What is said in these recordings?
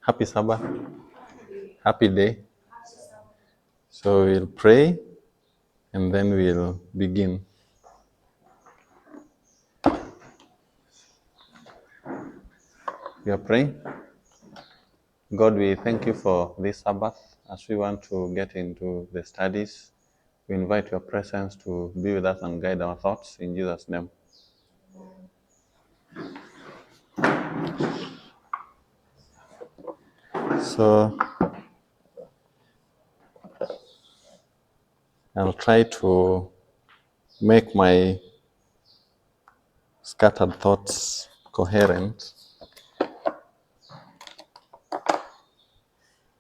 Happy Sabbath. Happy day. So we'll pray and then we'll begin. We are praying. God, we thank you for this Sabbath as we want to get into the studies. We invite your presence to be with us and guide our thoughts in Jesus' name. So I'll try to make my scattered thoughts coherent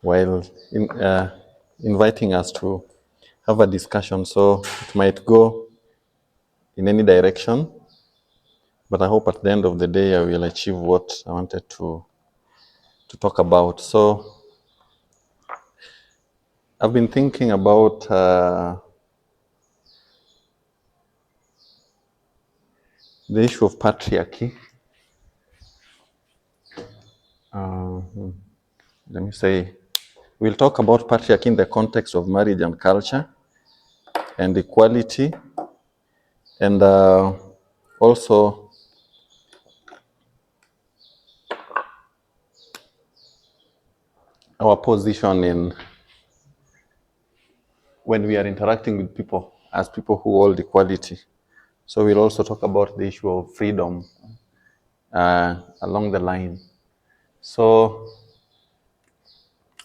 while inviting us to have a discussion. So it might go in any direction, but I hope at the end of the day I will achieve what I wanted to talk about. So I've been thinking about the issue of patriarchy. Let me say, we'll talk about patriarchy in the context of marriage and culture and equality, and also our position in when we are interacting with people as people who hold equality. So we'll also talk about the issue of freedom along the line. So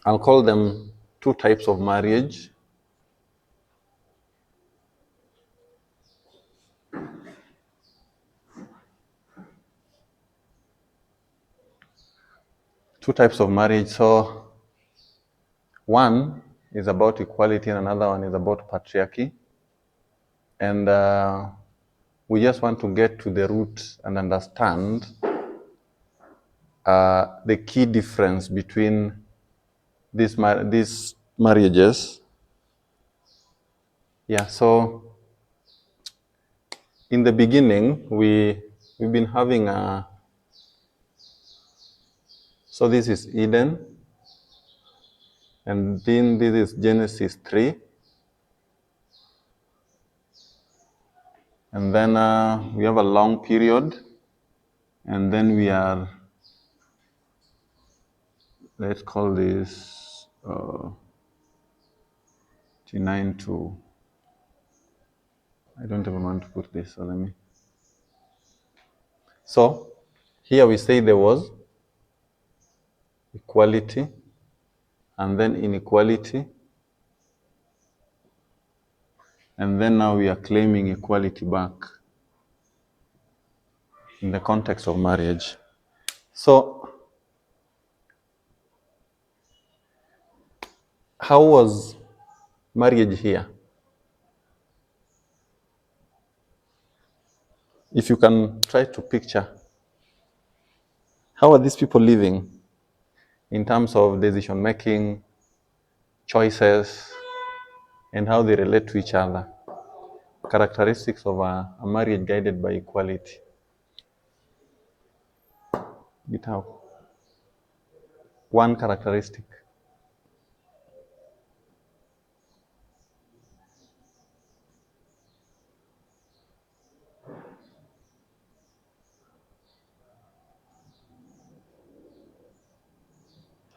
I'll call them two types of marriage. Two types of marriage. So one is about equality and another one is about patriarchy. And we just want to get to the root and understand the key difference between these marriages. Yeah, so in the beginning, we've been having so this is Eden, and then this is Genesis 3. And then we have a long period, and then we are, let's call this 9 to, I don't even want to put this, so let me. So here we say there was equality, and then inequality, and then now we are claiming equality back in the context of marriage. So how was marriage here? If you can try to picture, how are these people living in terms of decision making, choices, and how they relate to each other? Characteristics of a marriage guided by equality. Get one characteristic.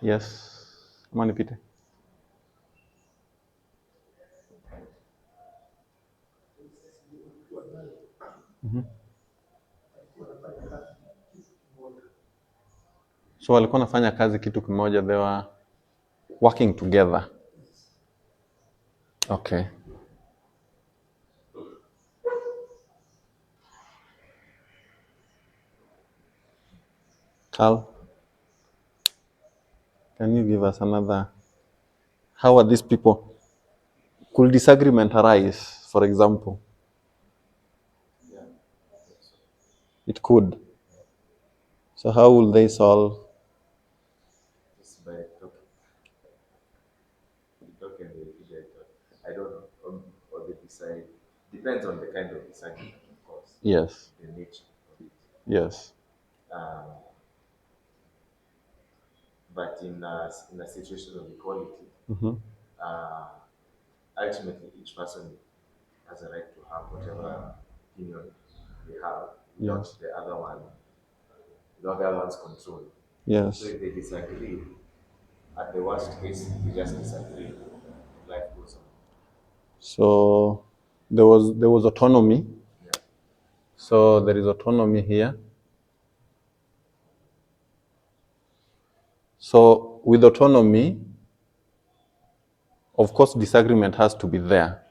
Yes, Manipite. So walikuwa nafanya kazi kitu kimoja, they were working together. Okay. Carl, can you give us another? How are these people? Could disagreement arise, for example? It could. So how will they solve? Just by talking either I don't know, or they decide. Depends on the kind of disagreement, of course. Yes. The nature of it. Yes. Um, But in a situation of equality, Mm-hmm. uh, ultimately each person has a right to have whatever opinion they have without Yes. the other one, without the other one's control. So Yes. if they disagree, at the worst case, they just disagree. Life goes on. So there was autonomy. Yeah. So there is autonomy here. So with autonomy, of course, disagreement has to be there.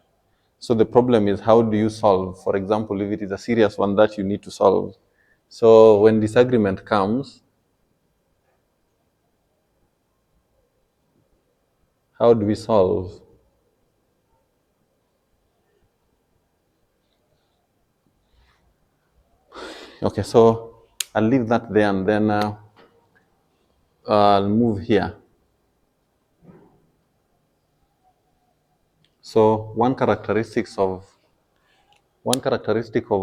So the problem is, how do you solve? For example, if it is a serious one that you need to solve. So when disagreement comes, how do we solve? Okay, so I'll leave that there, and then I'll move here. So one characteristic of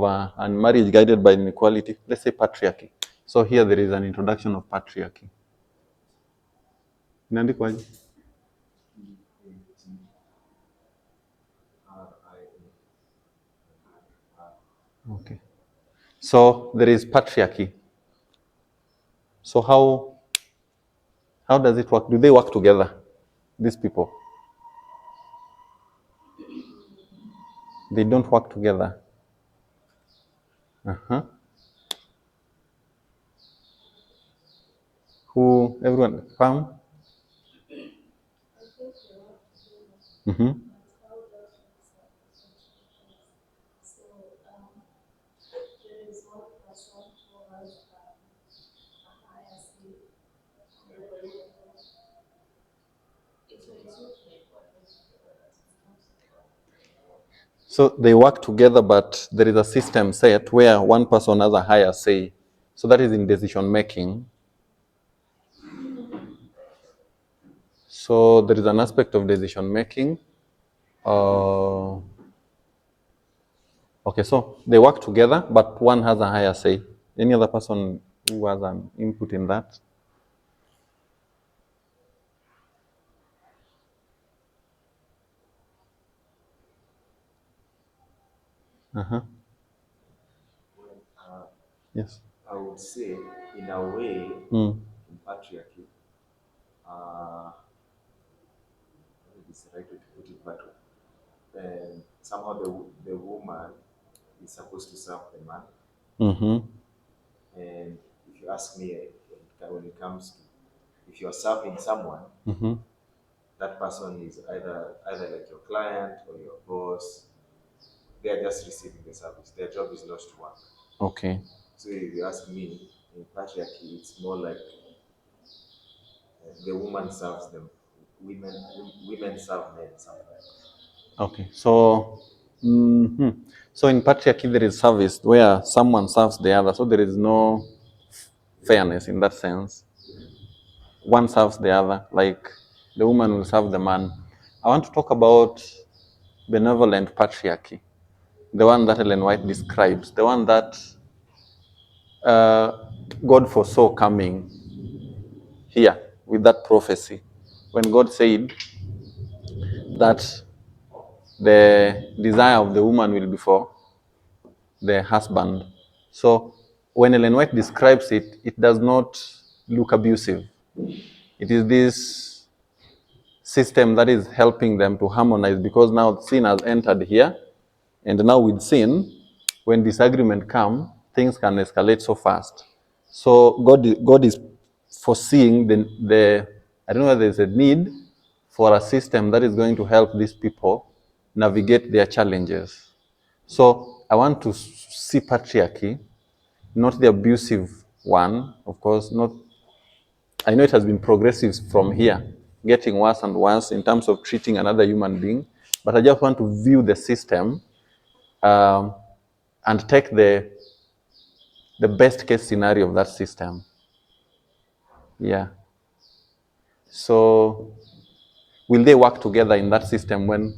a marriage guided by inequality, let's say patriarchy. So here there is an introduction of patriarchy. Inaandikwaje? Okay. So there is patriarchy. So how does it work? Do they work together, these people? They don't work together. Uh-huh. Who, everyone, come? Mm-hmm. So they work together, but there is a system set where one person has a higher say. So that is in decision making. So there is an aspect of decision making. Okay, so they work together, but one has a higher say. Any other person who has an input in that? Uh-huh. Uh, Yes. I would say, in a way, Mm. in patriarchy, maybe it's the right way to put it, but somehow the woman is supposed to serve the man. Mm-hmm. And if you ask me, when it comes to, if you're serving someone, Mm-hmm. that person is either like your client or your boss. They are just receiving the service. Their job is not to work. Okay. So if you ask me, in patriarchy, it's more like the woman serves them. Women, women serve men sometimes. Okay. So, mhm. So in patriarchy, there is service where someone serves the other. So there is no fairness in that sense. One serves the other, like the woman will serve the man. I want to talk about benevolent patriarchy, the one that Ellen White describes, the one that uh, God foresaw coming here with that prophecy. When God said that the desire of the woman will be for the husband. So when Ellen White describes it, it does not look abusive. It is this system that is helping them to harmonize, because now sin has entered here, and now with sin, when disagreement come, things can escalate so fast. So God is foreseeing the I don't know whether there's a need for a system that is going to help these people navigate their challenges. So I want to see patriarchy, not the abusive one, of course. Not. I know it has been progressive from here, getting worse and worse in terms of treating another human being. But I just want to view the system um, and take the best case scenario of that system. Yeah. So will they work together in that system when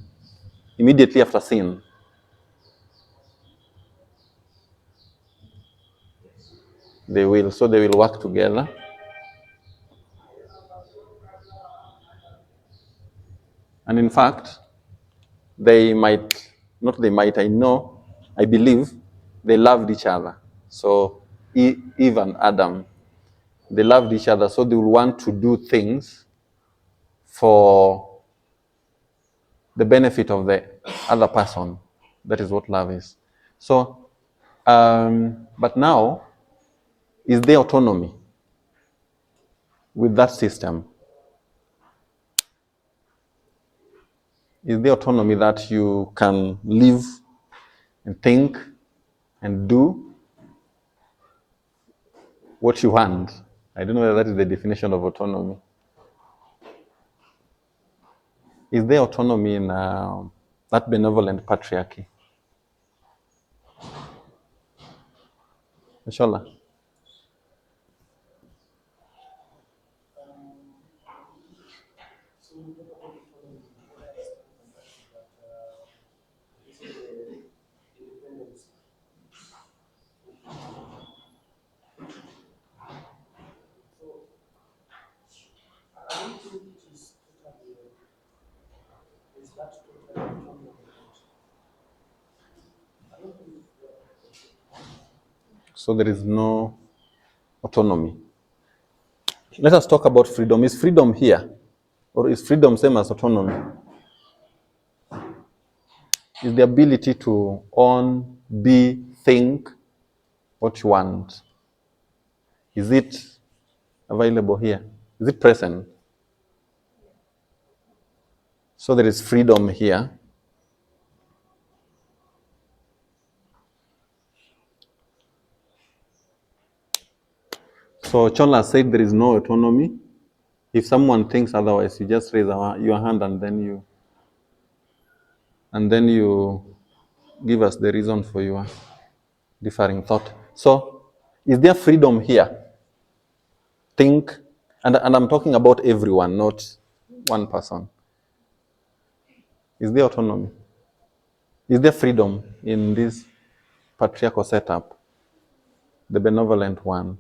immediately after sin? They will. So they will work together. And in fact, they might, not they might, I know, I believe they loved each other. So Eve and Adam, they loved each other, so they will want to do things for the benefit of the other person. That is what love is. So, but now, is there autonomy with that system? Is there autonomy that you can live and think and do what you want? I don't know whether that is the definition of autonomy. Is there autonomy in that benevolent patriarchy? Inshallah. So there is no autonomy. Let us talk about freedom. Is freedom here? Or is freedom same as autonomy? Is the ability to own, be, think what you want. Is it available here? Is it present? So there is freedom here. So Chola said there is no autonomy. If someone thinks otherwise, you just raise your hand and then you give us the reason for your differing thought. So, is there freedom here? Think, and I'm talking about everyone, not one person. Is there autonomy? Is there freedom in this patriarchal setup, the benevolent one?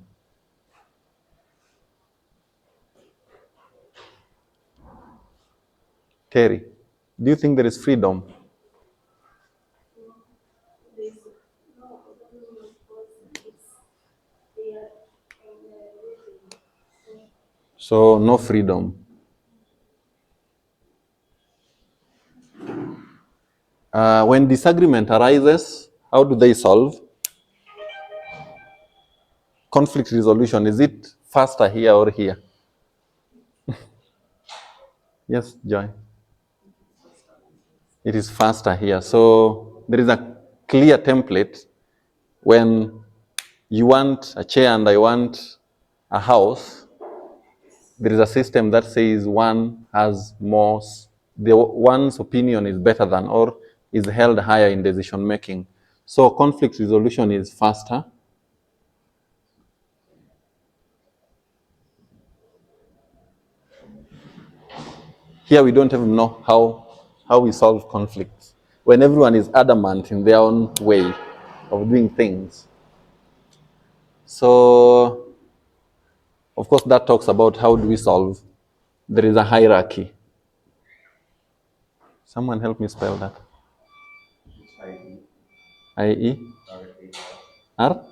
Terry, do you think there is freedom? So, no freedom. When disagreement arises, how do they solve? Conflict resolution, is it faster here or here? Yes, Joy. It is faster here. So there is a clear template. When you want a chair and I want a house, there is a system that says one has more, the one's opinion is better than or is held higher in decision making. So conflict resolution is faster. Here we don't even know how we solve conflicts when everyone is adamant in their own way of doing things. So, of course, that talks about how do we solve. There is a hierarchy. Someone help me spell that. I-E? R?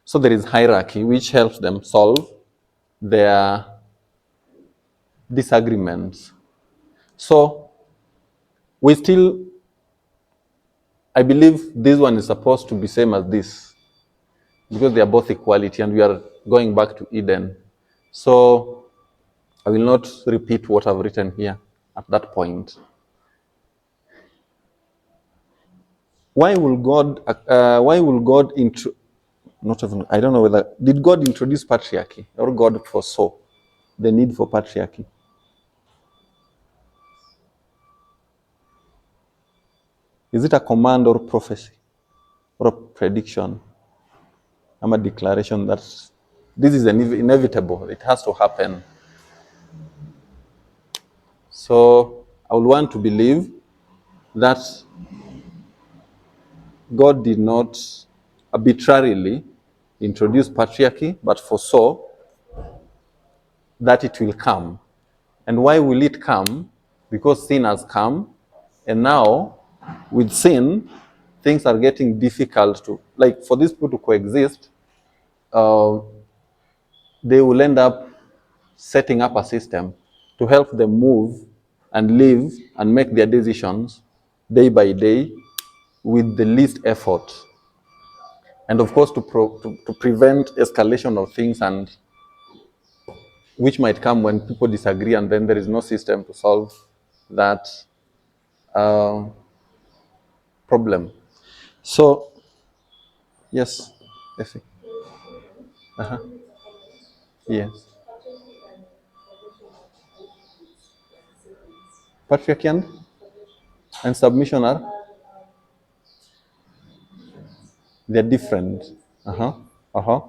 So there is hierarchy which helps them solve their disagreements. So we still, I believe this one is supposed to be same as this because they are both equality and we are going back to Eden. So I will not repeat what I've written here at that point. Why will God not even, I don't know whether, did God introduce patriarchy or God foresaw the need for patriarchy? Is it a command or prophecy or a prediction? I'm a declaration that this is inevitable, it has to happen. So I would want to believe that God did not arbitrarily introduce patriarchy, but foresaw that it will come. And why will it come? Because sin has come, and now with sin, things are getting difficult to, like, for these people to coexist. uh, they will end up setting up a system to help them move and live and make their decisions day by day with the least effort. And of course, to prevent escalation of things, and which might come when people disagree and then there is no system to solve that uh, problem. So, yes, Effie. Uh-huh. Yes. Patriarchy and submission are, they're different. Uh-huh. Uh-huh.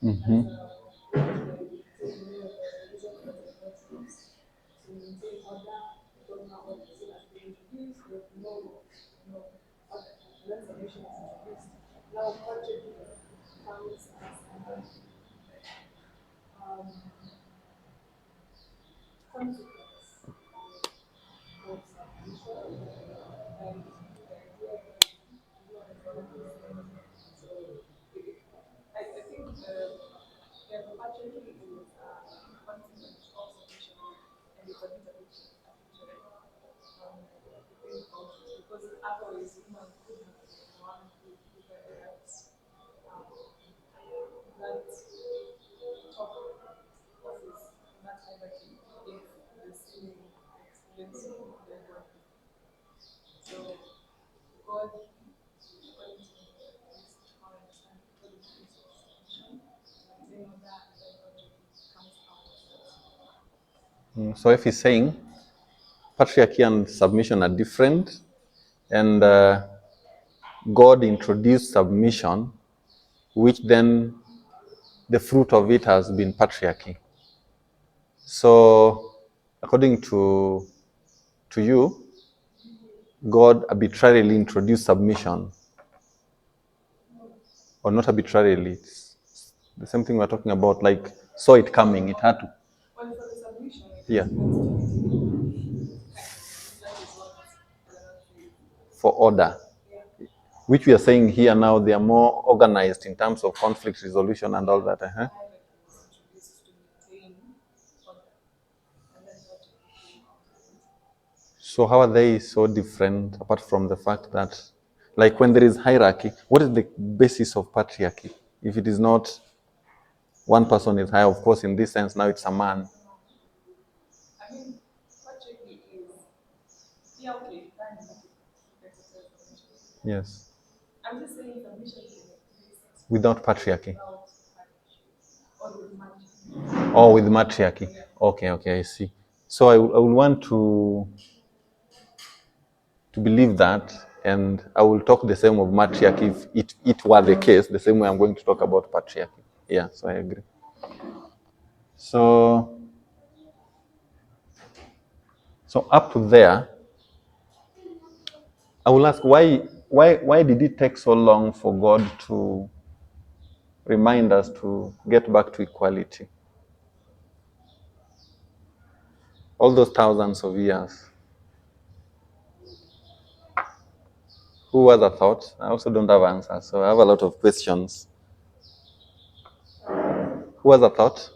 Mm-hmm. So if he's saying patriarchy and submission are different, and God introduced submission, which then the fruit of it has been patriarchy. So, according to you, God arbitrarily introduced submission, or not arbitrarily. It's the same thing we're talking about. Like, saw it coming. It had to. Yeah. For order, which we are saying here now, they are more organized in terms of conflict resolution and all that. Uh-huh. So how are they so different, apart from the fact that, like, when there is hierarchy, what is the basis of patriarchy? If it is not one person is higher, of course, in this sense, now it's a man. Yes. Without patriarchy. Oh, with matriarchy. Okay, I see. So I will want to believe that, and I will talk the same of matriarchy if it were the case, the same way I'm going to talk about patriarchy. Yeah, so I agree. So up to there, I will ask why did it take so long for God to remind us to get back to equality? All those thousands of years. Who has a thought? I also don't have answers, so I have a lot of questions. Who has a thought?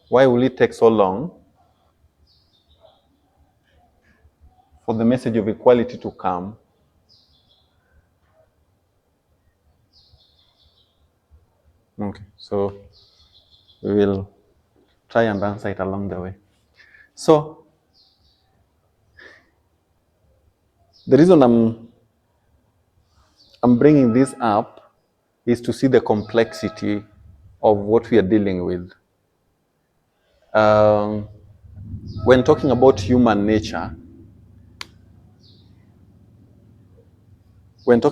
Why will it take so long for the message of equality to come? Okay, so we will try and answer it along the way. So the reason I'm bringing this up is to see the complexity of what we are dealing with. When talking about human nature, and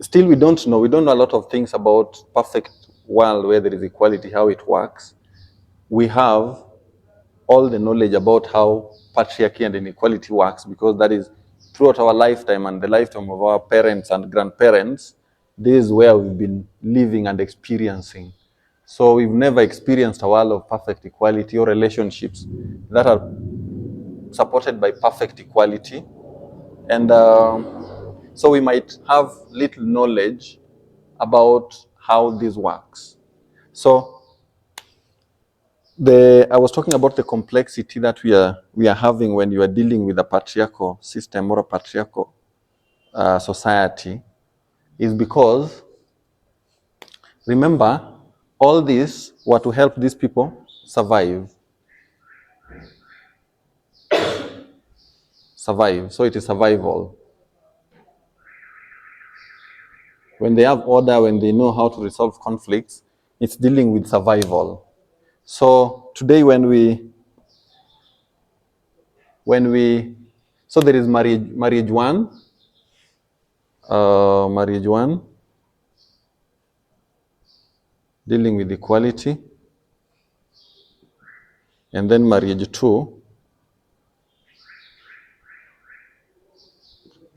still we don't know a lot of things about perfect world where there is equality, how it works. We have all the knowledge about how patriarchy and inequality works, because that is throughout our lifetime and the lifetime of our parents and grandparents, this is where we've been living and experiencing. So we've never experienced a world of perfect equality or relationships that are supported by perfect equality. And so we might have little knowledge about how this works. So I was talking about the complexity that we are having when you are dealing with a patriarchal system or a patriarchal society, is because, remember, all this were to help these people survive. Survive. So it is survival. When they have order, when they know how to resolve conflicts, it's dealing with survival. So today so there is marriage one, dealing with equality, and then marriage two,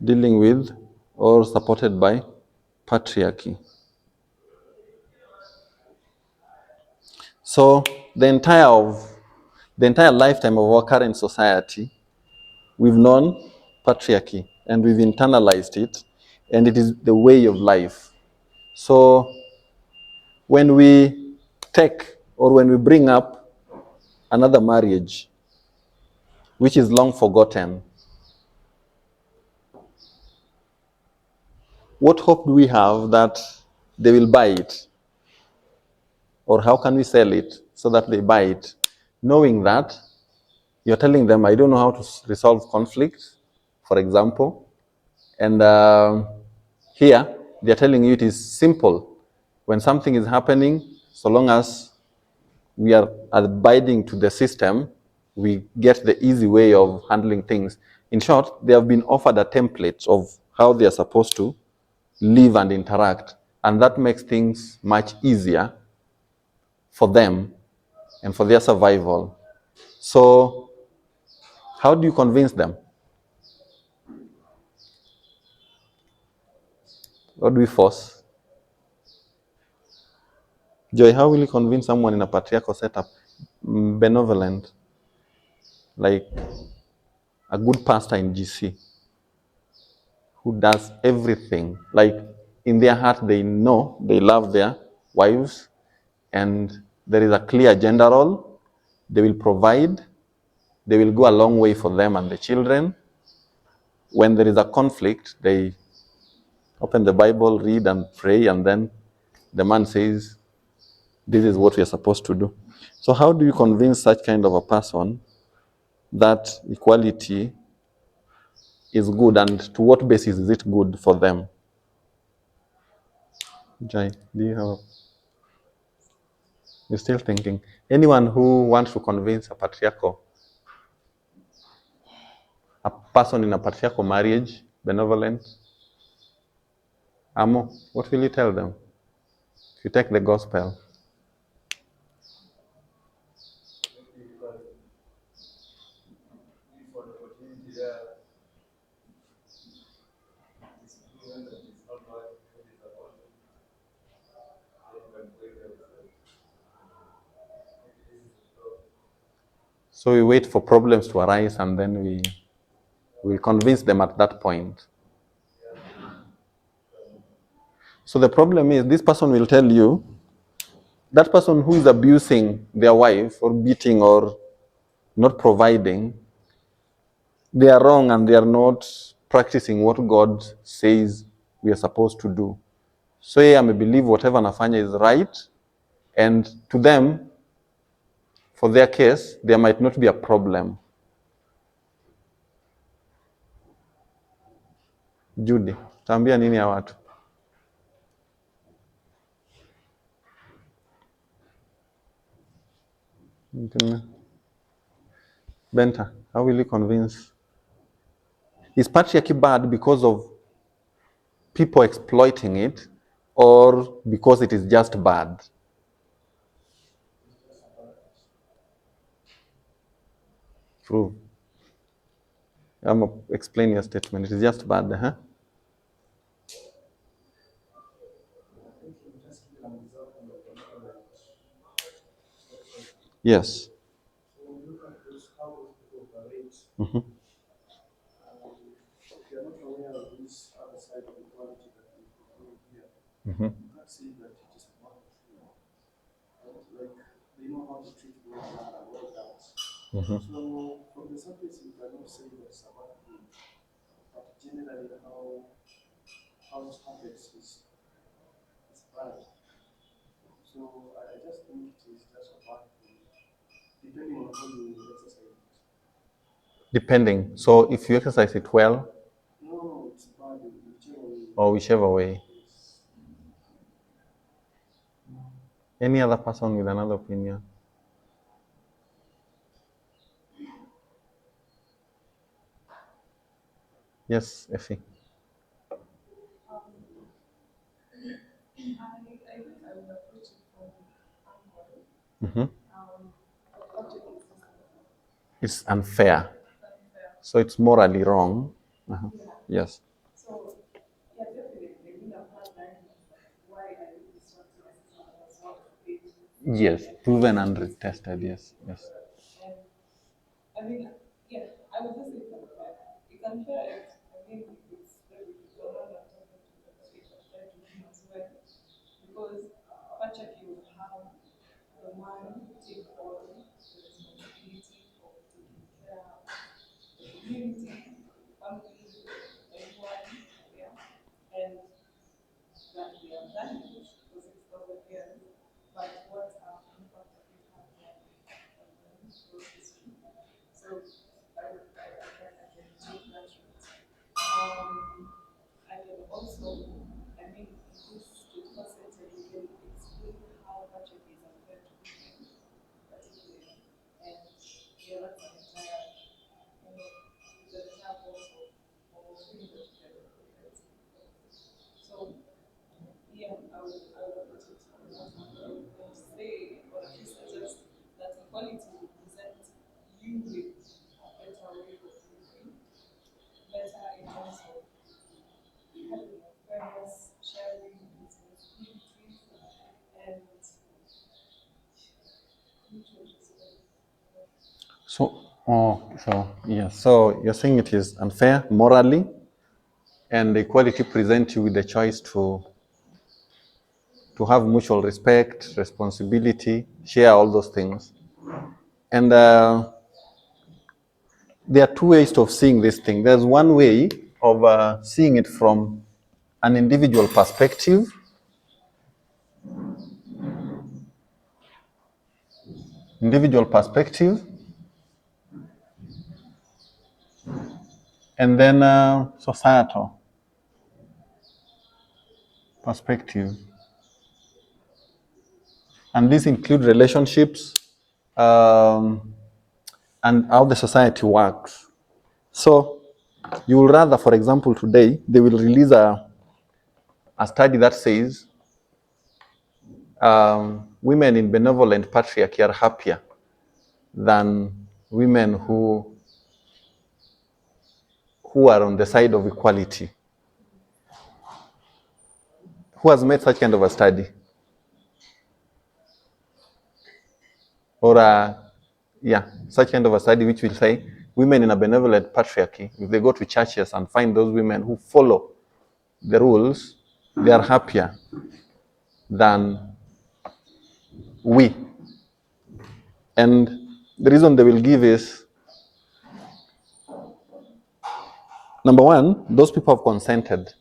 dealing with or supported by patriarchy. So the entire lifetime of our current society, we've known patriarchy and we've internalized it, and it is the way of life. So when we take or when we bring up another marriage, which is long forgotten, what hope do we have that they will buy it? Or how can we sell it so that they buy it? Knowing that you're telling them, I don't know how to resolve conflicts, for example, and here they're telling you it is simple. When something is happening, so long as we are abiding to the system, we get the easy way of handling things. In short, they have been offered a template of how they are supposed to live and interact, and that makes things much easier for them and for their survival. So how do you convince them? What do we force? Joy, how will you convince someone in a patriarchal setup, benevolent, like a good pastor in GC, who does everything? Like in their heart, they know they love their wives, and there is a clear gender role. They will provide. They will go a long way for them and the children. When there is a conflict, they open the Bible, read and pray, and then the man says, this is what we are supposed to do. So how do you convince such kind of a person that equality is good, and to what basis is it good for them? Jai, do you have you're still thinking? Anyone who wants to convince a person in a patriarchal marriage, benevolent, Amo, what will you tell them? If you take the gospel. So we wait for problems to arise and then we convince them at that point. So the problem is this person will tell you, that person who is abusing their wife or beating or not providing, they are wrong and they are not practicing what God says we are supposed to do. So I may believe whatever nafanya is right, and to them, for their case, there might not be a problem. Judy, taambia nini ya watu? Benta, how will you convince? Is patriarchy bad because of people exploiting it, or because it is just bad? True. Explain your statement. It is just bad, huh? Yes. Mm-hmm. Mm-hmm. Depending. So if you exercise it well, or whichever way. Any other person with another opinion? Yes, Effie. Mm-hmm. It's unfair. So it's morally wrong. Uh-huh. Yes. Yes, proven and retested. Yes, yes. So you're saying it is unfair morally, and equality presents you with the choice to have mutual respect, responsibility, share all those things. And there are two ways of seeing this thing. There's one way of seeing it from an individual perspective. And then societal perspective. And these include relationships um, and how the society works. So you will rather, for example, today, they will release a study that says women in benevolent patriarchy are happier than women who are on the side of equality. Who has made such kind of a study? Or such kind of a study which will say women in a benevolent patriarchy, if they go to churches and find those women who follow the rules, they are happier than we. And the reason they will give is, number one, those people have consented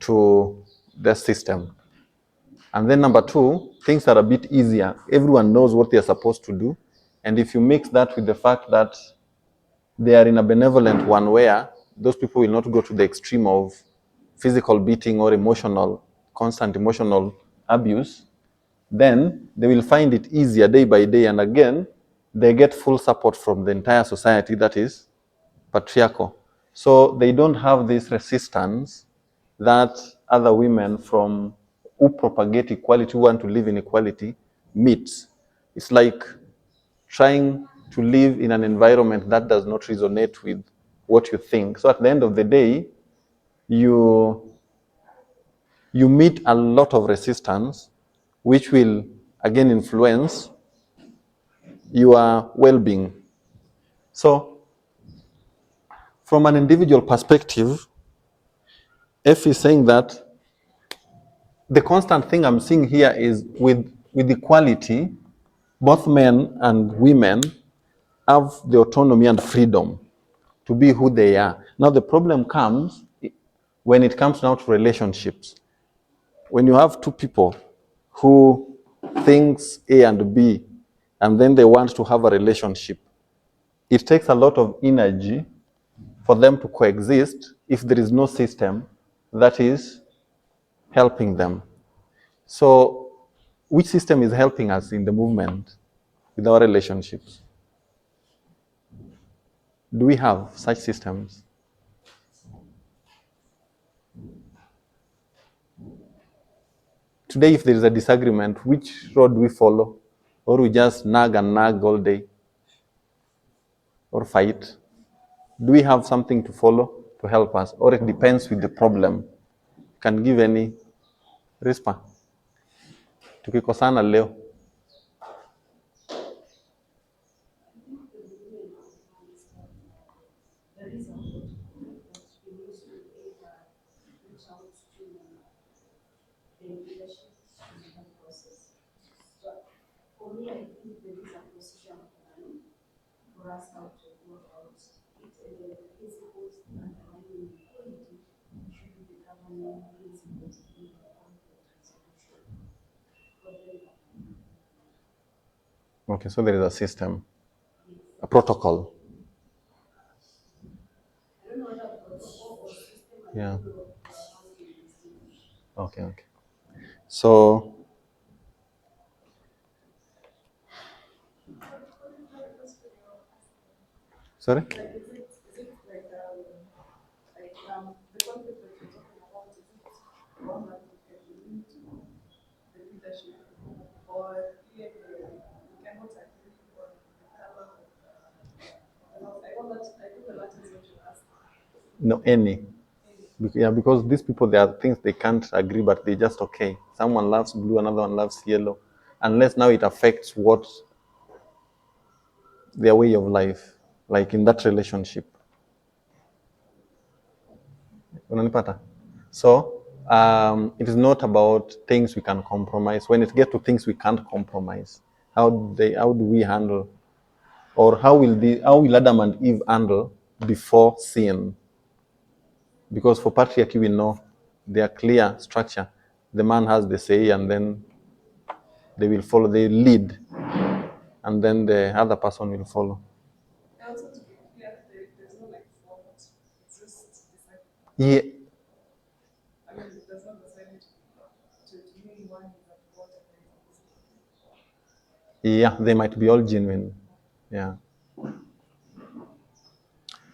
to the system. And then number two, things are a bit easier. Everyone knows what they're supposed to do. And if you mix that with the fact that they are in a benevolent one where those people will not go to the extreme of physical beating or constant emotional abuse, then they will find it easier day by day. And again, they get full support from the entire society that is patriarchal. So they don't have this resistance that other women who propagate equality, who want to live in equality, meet. It's like trying to live in an environment that does not resonate with what you think. So at the end of the day, you meet a lot of resistance, which will again influence your well-being. So from an individual perspective, F is saying that the constant thing I'm seeing here is with equality, both men and women have the autonomy and freedom to be who they are. Now the problem comes when it comes now to relationships. When you have two people who thinks A and B, and then they want to have a relationship, it takes a lot of energy for them to coexist if there is no system that is helping them. So, which system is helping us in the movement with our relationships? Do we have such systems? Today, if there is a disagreement, which road do we follow? Or we just nag and nag all day? Or fight? Do we have something to follow to help us? Or it depends with the problem? Can give any response? Tukikosana leo. Okay, so there is a system, a protocol. Yeah. Okay. So, sorry? No, any. Yeah, because these people, there are things they can't agree, but they just okay. Someone loves blue, another one loves yellow. Unless now it affects what their way of life, like in that relationship. Unanipata? So it is not about things we can compromise. When it gets to things we can't compromise, how do we handle, or how will Adam and Eve handle before sin? Because for patriarchy we know their clear structure. The man has the say, and then they will follow. They lead, and then the other person will follow. Also, to be clear, there's no like format. It's just decide. Yeah. I mean, it does not decide to mean one is at what and Yeah, they might be all genuine. Yeah.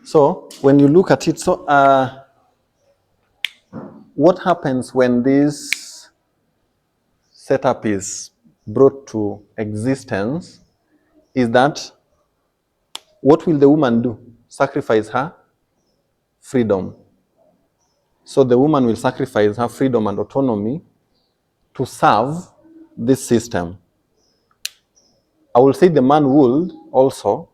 So when you look at it, so what happens when this setup is brought to existence is that what will the woman do? Sacrifice her freedom. So the woman will sacrifice her freedom and autonomy to serve this system. I will say the man would also,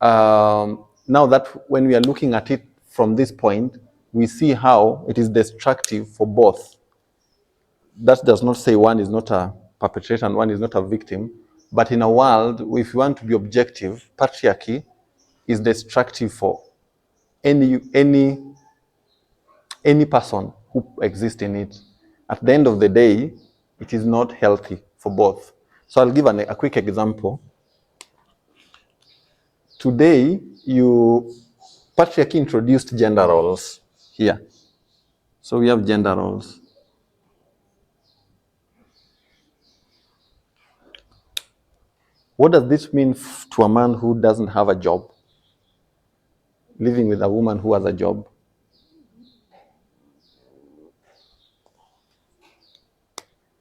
now that when we are looking at it from this point, we see how it is destructive for both. That does not say one is not a perpetrator and one is not a victim. But in a world, if you want to be objective, patriarchy is destructive for any person who exists in it. At the end of the day, it is not healthy for both. So I'll give a quick example. Today, patriarchy introduced gender roles here. So we have gender roles. What does this mean to a man who doesn't have a job, living with a woman who has a job?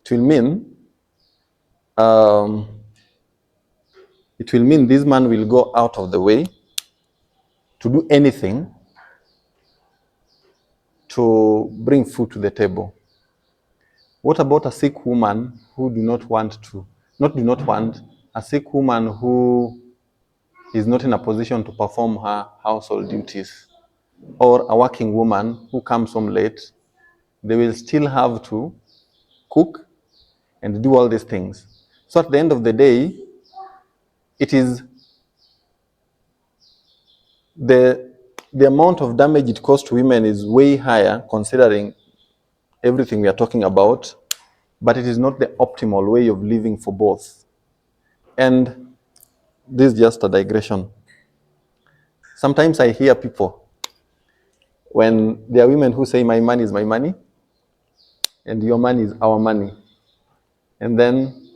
It will mean this man will go out of the way to do anything to bring food to the table. What about a sick woman who do not want, a sick woman who is not in a position to perform her household duties, or a working woman who comes home late? They will still have to cook and do all these things. So at the end of the day, it is the amount of damage it causes to women is way higher considering everything we are talking about, but it is not the optimal way of living for both. And this is just a digression. Sometimes I hear people, when there are women who say, my money is my money, and your money is our money. And then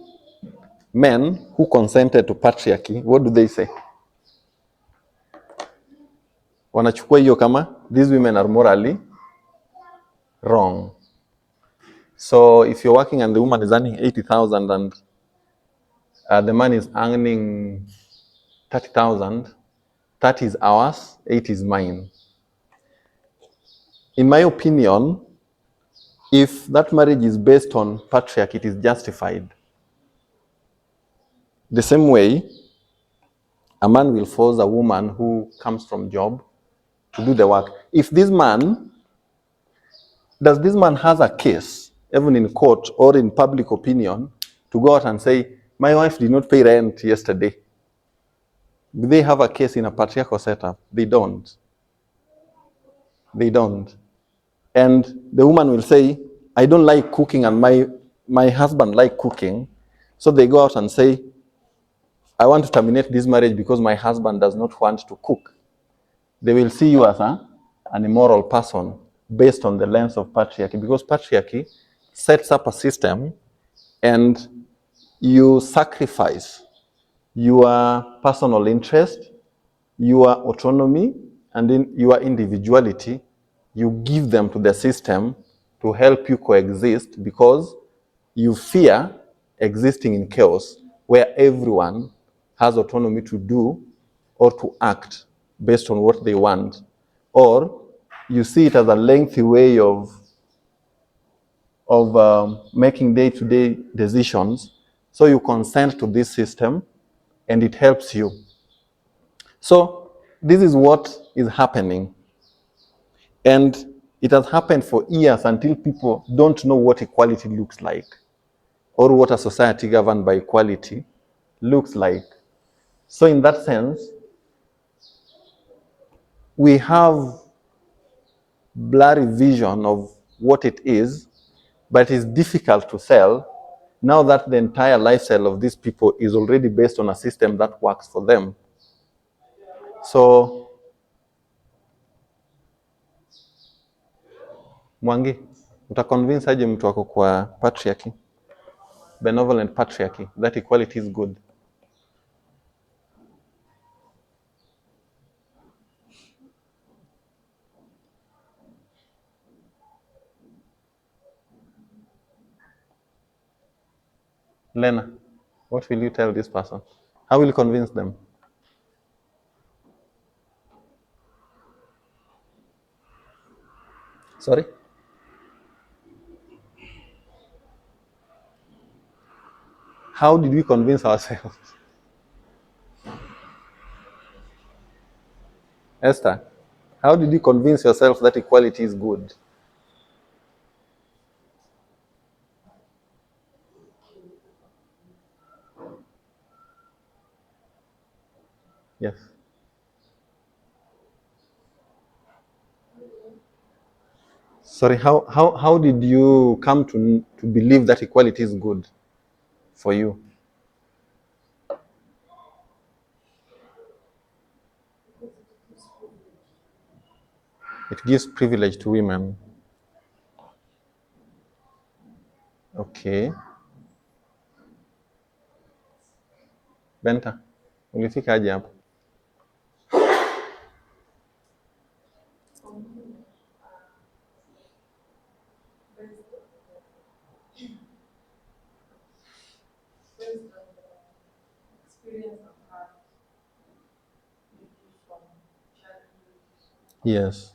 men who consented to patriarchy, what do they say? Wanachukua hiyo kama, these women are morally wrong. So if you're working and the woman is earning 80,000 and the man is earning 30,000, 30 is ours, 80 is mine. In my opinion, if that marriage is based on patriarchy, it is justified. The same way, a man will force a woman who comes from job to do the work. If this man has a case, even in court or in public opinion, to go out and say, my wife did not pay rent yesterday? Do they have a case in a patriarchal setup? They don't. They don't. And the woman will say, I don't like cooking and my husband likes cooking. So they go out and say, I want to terminate this marriage because my husband does not want to cook. They will see you as an immoral person based on the lens of patriarchy, because patriarchy sets up a system and you sacrifice your personal interest, your autonomy, and in your individuality. You give them to the system to help you coexist, because you fear existing in chaos where everyone has autonomy to do or to act based on what they want. Or you see it as a lengthy way of making day-to-day decisions. So you consent to this system and it helps you. So this is what is happening. And it has happened for years until people don't know what equality looks like, or what a society governed by equality looks like. So in that sense, we have blurry vision of what it is, but it's difficult to sell now that the entire lifestyle of these people is already based on a system that works for them. So, Mwangi, utaconvince aje mtu wako kwa patriarchy, benevolent patriarchy, that equality is good? Lena, what will you tell this person? How will you convince them? Sorry? How did we convince ourselves? Esther, how did you convince yourself that equality is good? Yes. Sorry, how did you come to believe that equality is good for you? It gives privilege to women. Okay. Benta, ulifika aje hapo? For me, based on the experience I've had, maybe from childhood Yes.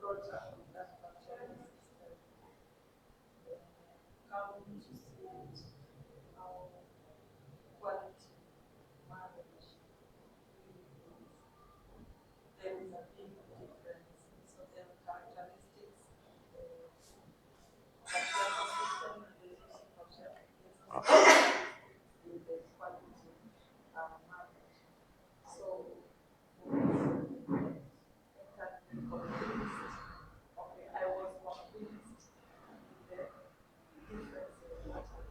brought up with that patriarchal system, come to see it, how quality marriage really is. There is a big difference in certain characteristics in the patriarchal system and the patriarchal system in the quality of marriage. So, for me, it can be convinced. Okay, I was convinced with the differences that based on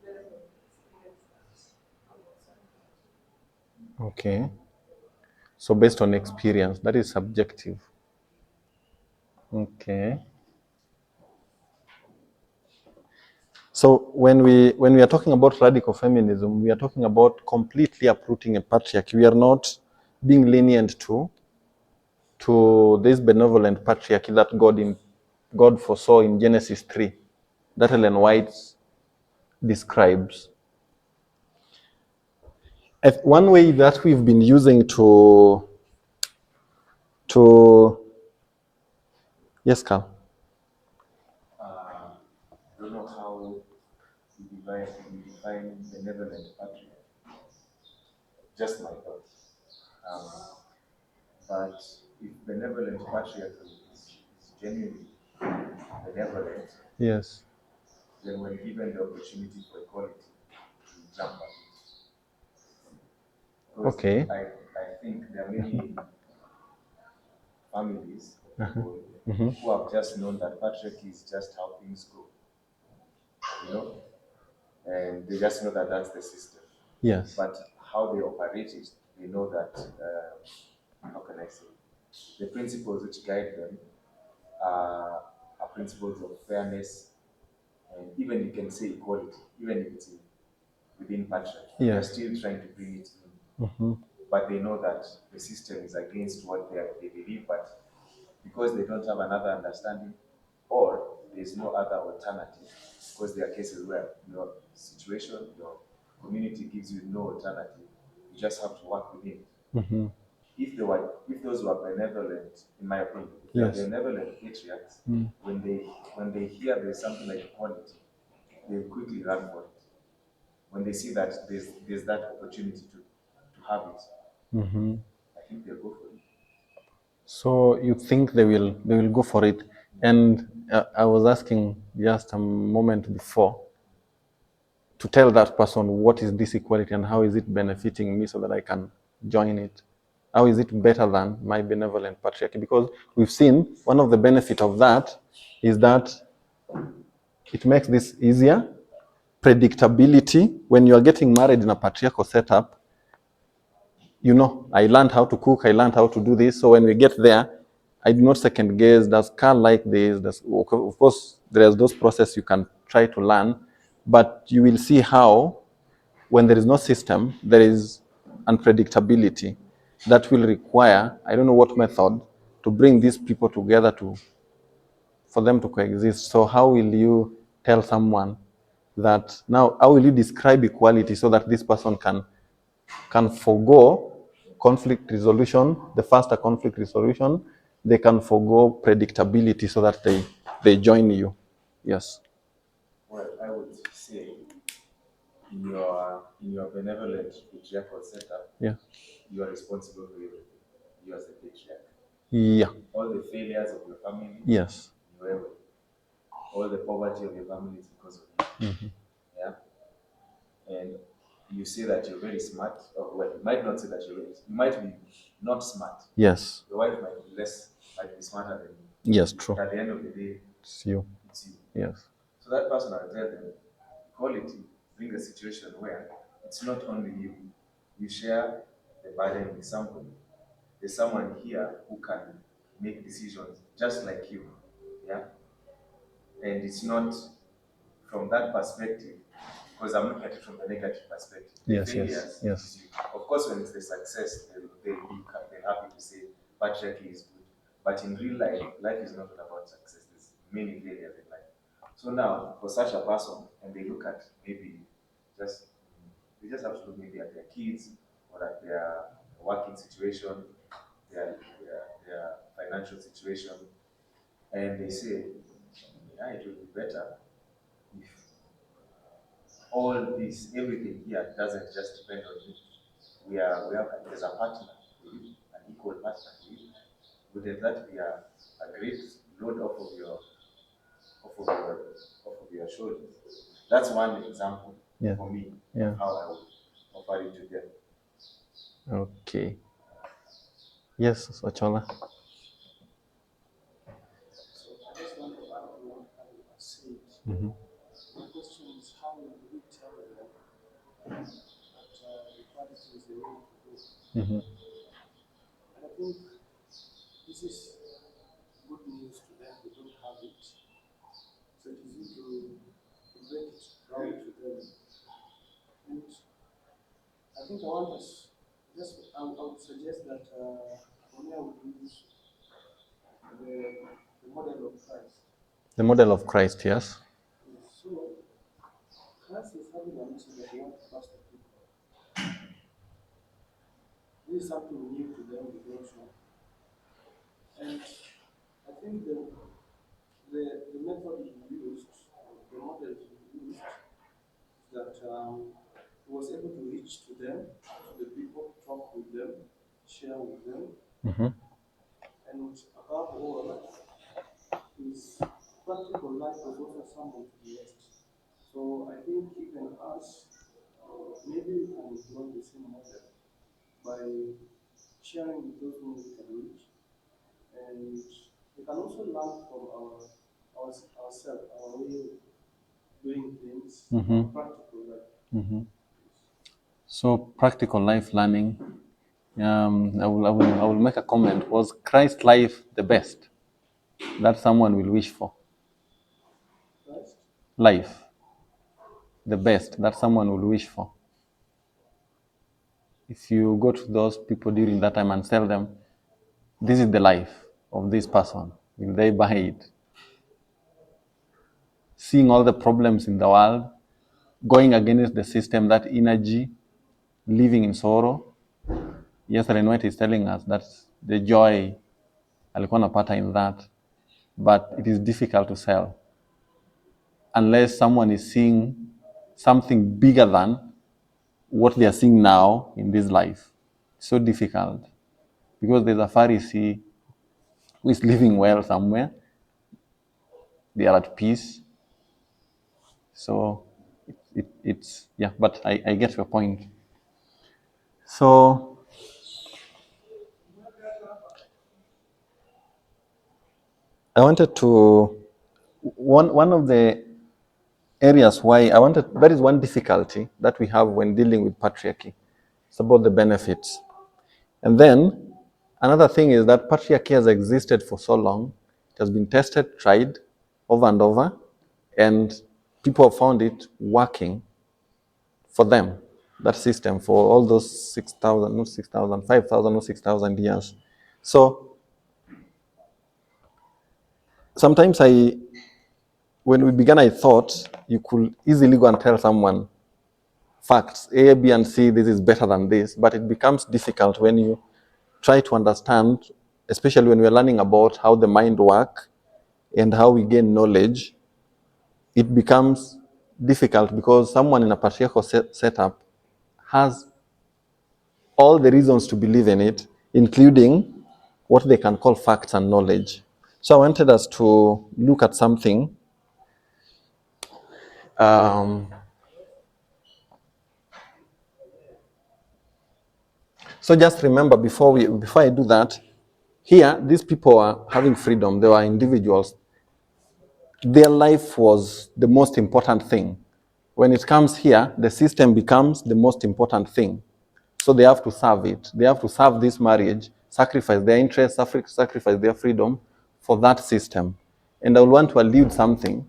the experience that I was having. Okay. So based on experience, that is subjective. Okay. So when we are talking about radical feminism, we are talking about completely uprooting a patriarchy. We are not being lenient to this benevolent patriarchy that God foresaw in Genesis 3, that Ellen White describes. One way that we've been using to yes, Carl. I don't know how you define benevolent patriarchy. Just my thought. Um, but if benevolent patriarchy is genuinely benevolent, Yes. then when given the opportunity for equality, we jump at it. Because Okay. I think there are many families or people Mm-hmm. who have just known that patriarchy is just how things go, you know, and they just know that that's the system. Yes. But how they operate it, they know that, how can I say, the principles which guide them are principles of fairness, and even you can say equality, even if it's within patriarchy, they're Yes. still trying to bring it in. Mm-hmm. But they know that the system is against what they believe, but because they don't have another understanding, or there's no other alternative, because there are cases where your situation, your community gives you no alternative, you just have to work within it. Mm-hmm. If those were benevolent, in my opinion, if they Yes. are benevolent patriarchs, when they hear there's something like equality, they quickly run for it. When they see that there's that opportunity to have it, Mm-hmm. I think they'll go for it. So you think they will go for it? And I was asking just a moment before to tell that person what is this equality and how is it benefiting me so that I can join it. How is it better than my benevolent patriarchy? Because we've seen one of the benefit of that is that it makes this easier. Predictability. When you are getting married in a patriarchal setup, I learned how to cook, I learned how to do this. So when we get there, I do not second guess. Does Carl like this? Of course, there's those processes you can try to learn, but you will see how, when there is no system, there is unpredictability that will require, I don't know what method, to bring these people together for them to coexist. So how will you tell someone that now, how will you describe equality so that this person can forego conflict resolution, the faster conflict resolution, they can forego predictability so that they join you. Yes. Well, I would say in your benevolent patriarchal setup, Yeah. you are responsible for everything. You as the patriarch. Yeah. All the failures of your family, Yes. you have it. All the poverty of your family is because of you. Yeah. And you say that you're very smart, or well, you might not say that you're very, you might be not smart. Yes. Your wife might be smarter than you. Yes. True. But at the end of the day, It's you. it's you. Yes. So that person will tell them, equality bring a situation where it's not only you. You share the burden with somebody. There's someone here who can make decisions just like you. Yeah? And it's not from that perspective, because I'm looking at it from the negative perspective. The Yes. failures Yes. is you. Of course, when it's the success, they're happy to say patriarchy is good. But in real life, life is not all about success. There's many failures in life. So now, for such a person, and they look at maybe just they just have to look maybe at their kids or at their working situation. their financial situation, and they say, yeah, it will be better if all this, everything here doesn't just depend on me. We have there's a partner with you, an equal partner with you. Wouldn't that be a great load off of your shoulders? That's one example for me of how I would offer it to them. Okay. Yes, Ochola. So I just want to add to what I said. Mm-hmm. The question is, how will we tell them that equality is the way to go? Mm-hmm. And I think this is good news to them. They don't have it. So it is easy to break it down to them. And I think I want us, I would suggest that for me I would use the model of Christ. The model of Christ, yes. So Christ is having a mission that he wants to pastor people. This is something new to them, they don't know. And I think the method he used, the model he used, that he was able to reach to them, to the people, talk with them, share with them, Mm-hmm. and above all, his practical life was also someone to be blessed. So I think even us, maybe we can employ the same model by sharing with those whom we can reach, and we can also learn from ourselves, our way of doing things, Mm-hmm. practical life. Mm-hmm. So practical life learning. I will make a comment. Was Christ's life the best that someone will wish for? Christ, Life, the best that someone will wish for. If you go to those people during that time and tell them, this is the life of this person, will they buy it? Seeing all the problems in the world, going against the system, that energy, living in sorrow. Yesterday White is telling us that the joy alikuwa napata in that, but it is difficult to sell unless someone is seeing something bigger than what they are seeing now in this life. It's so difficult because there's a Pharisee who is living well somewhere. They are at peace. So it's yeah, but I get your point. So I wanted to one of the areas why I wanted, that is one difficulty that we have when dealing with patriarchy. It's about the benefits. And then another thing is that patriarchy has existed for so long. It has been tested, tried over and over, and people have found it working for them, that system, for all those 6,000, not 6,000, 5,000 or 6,000 years. So sometimes when we began, I thought you could easily go and tell someone facts, A, B, and C, this is better than this, but it becomes difficult when you try to understand, especially when we're learning about how the mind works and how we gain knowledge. It becomes difficult because someone in a patriarchal setup has all the reasons to believe in it, including what they can call facts and knowledge. So I wanted us to look at something. So just remember, before I do that, here these people are having freedom. They were individuals. Their life was the most important thing. When it comes here, the system becomes the most important thing. So they have to serve it. They have to serve this marriage, sacrifice their interests, sacrifice their freedom for that system. And I would want to allude something.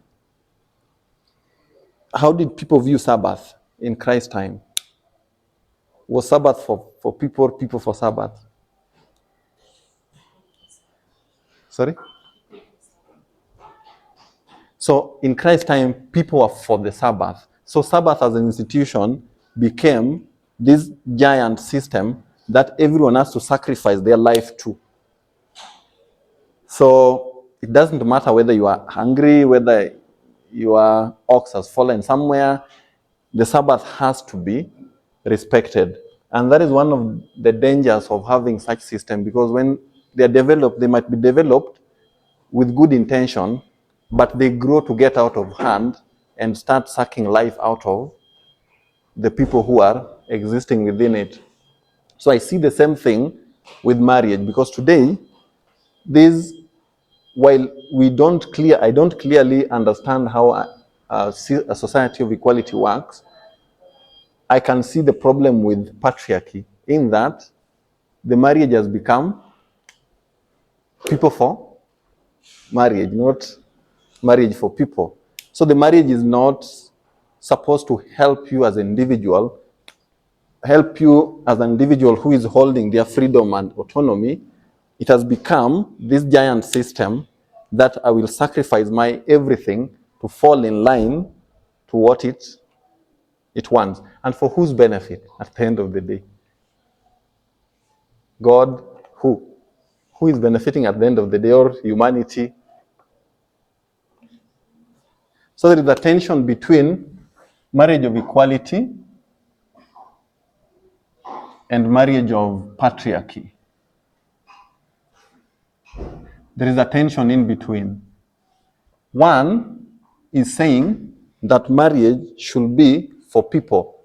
How did people view Sabbath in Christ's time? Was Sabbath for people for Sabbath? Sorry? So in Christ's time, people were for the Sabbath. So Sabbath as an institution became this giant system that everyone has to sacrifice their life to. So it doesn't matter whether you are hungry, whether your ox has fallen somewhere, the Sabbath has to be respected. And that is one of the dangers of having such system, because when they are developed, they might be developed with good intention, but they grow to get out of hand and start sucking life out of the people who are existing within it. So I see the same thing with marriage, because today, this, while I don't clearly understand how a society of equality works, I can see the problem with patriarchy in that the marriage has become people for marriage, not marriage for people. So the marriage is not supposed to help you as an individual, who is holding their freedom and autonomy. It has become this giant system that I will sacrifice my everything to fall in line to what it wants. And for whose benefit at the end of the day? God, who? Who is benefiting at the end of the day, or humanity? So there is a tension between marriage of equality and marriage of patriarchy. There is a tension in between. One is saying that marriage should be for people.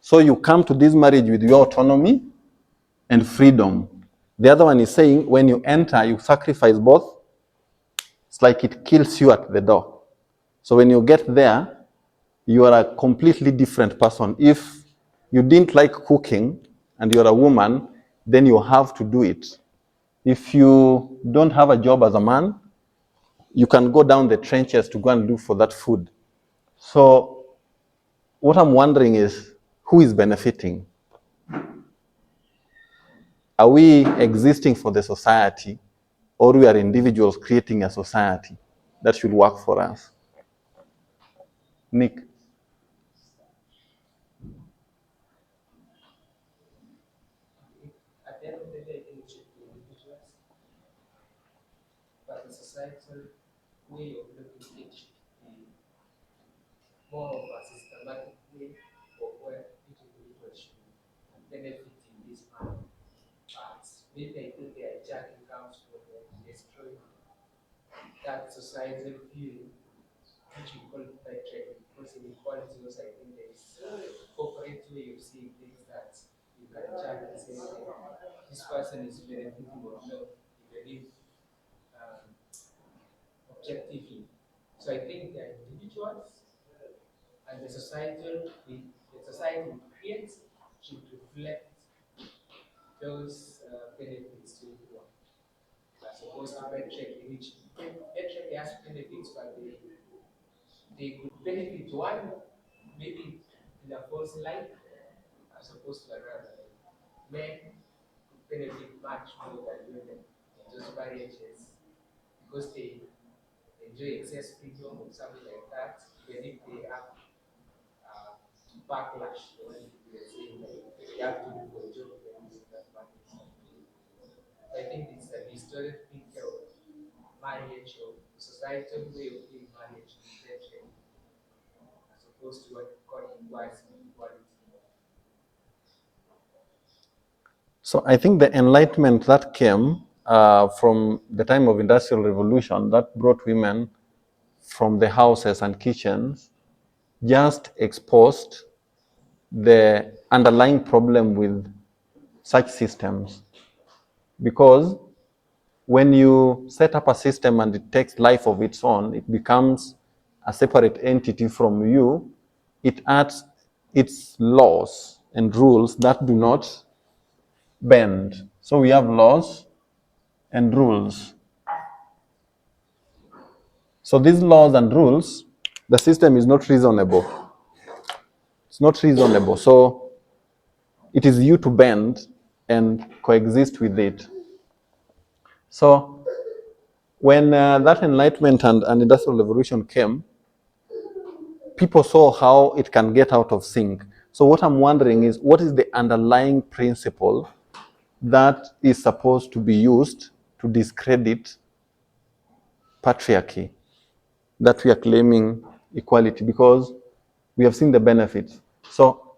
So you come to this marriage with your autonomy and freedom. The other one is saying when you enter, you sacrifice both. It's like it kills you at the door. So when you get there, you are a completely different person. If you didn't like cooking and you're a woman, then you have to do it. If you don't have a job as a man, you can go down the trenches to go and look for that food. So what I'm wondering is, who is benefiting? Are we existing for the society, or we are individuals creating a society that should work for us? Nick? At the end of the day, I think it should be individuals, but the societal way of looking at it should be more of a systematic way of where each individual should benefit in this manner. But maybe I think the hijacking comes from destroying that societal view, which we call patriarchy, because inequality also, I think there is a corporate way of seeing things that you can check and say, this person is benefiting or not, even if objectively. So I think that individuals and the society creates should reflect those benefits to everyone, as opposed to patriarchy, which patriarchy has benefits, but they could benefit one maybe in a false light, as opposed to another. Men could benefit much more than women in those marriages because they enjoy excess freedom or something like that, even if they have backlash when they are saying that they have to do for a job when they that marriage. So I think it's a historic picture of marriage or societal way of doing marriage in Church, as opposed to what God requires in equality. So I think the enlightenment that came from the time of Industrial Revolution, that brought women from the houses and kitchens, just exposed the underlying problem with such systems. Because when you set up a system and it takes life of its own, it becomes a separate entity from you. It adds its laws and rules that do not bend. So we have laws and rules. So these laws and rules, the system is not reasonable. It's not reasonable. So it is you to bend and coexist with it. So when that enlightenment and industrial revolution came, people saw how it can get out of sync. So what I'm wondering is, what is the underlying principle that is supposed to be used to discredit patriarchy, that we are claiming equality? Because we have seen the benefits. So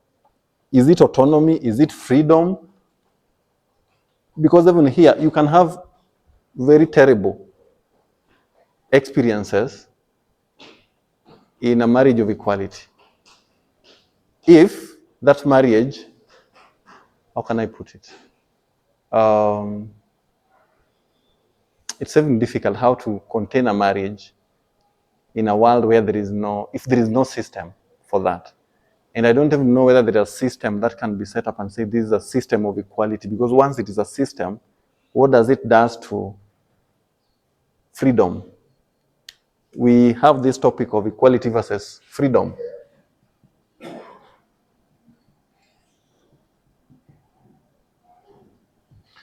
is it autonomy? Is it freedom? Because even here, you can have very terrible experiences in a marriage of equality. If that marriage, how can I put it? It's even difficult how to contain a marriage in a world where if there is no system for that. And I don't even know whether there is a system that can be set up and say this is a system of equality, because once it is a system, what does it do to freedom? We have this topic of equality versus freedom.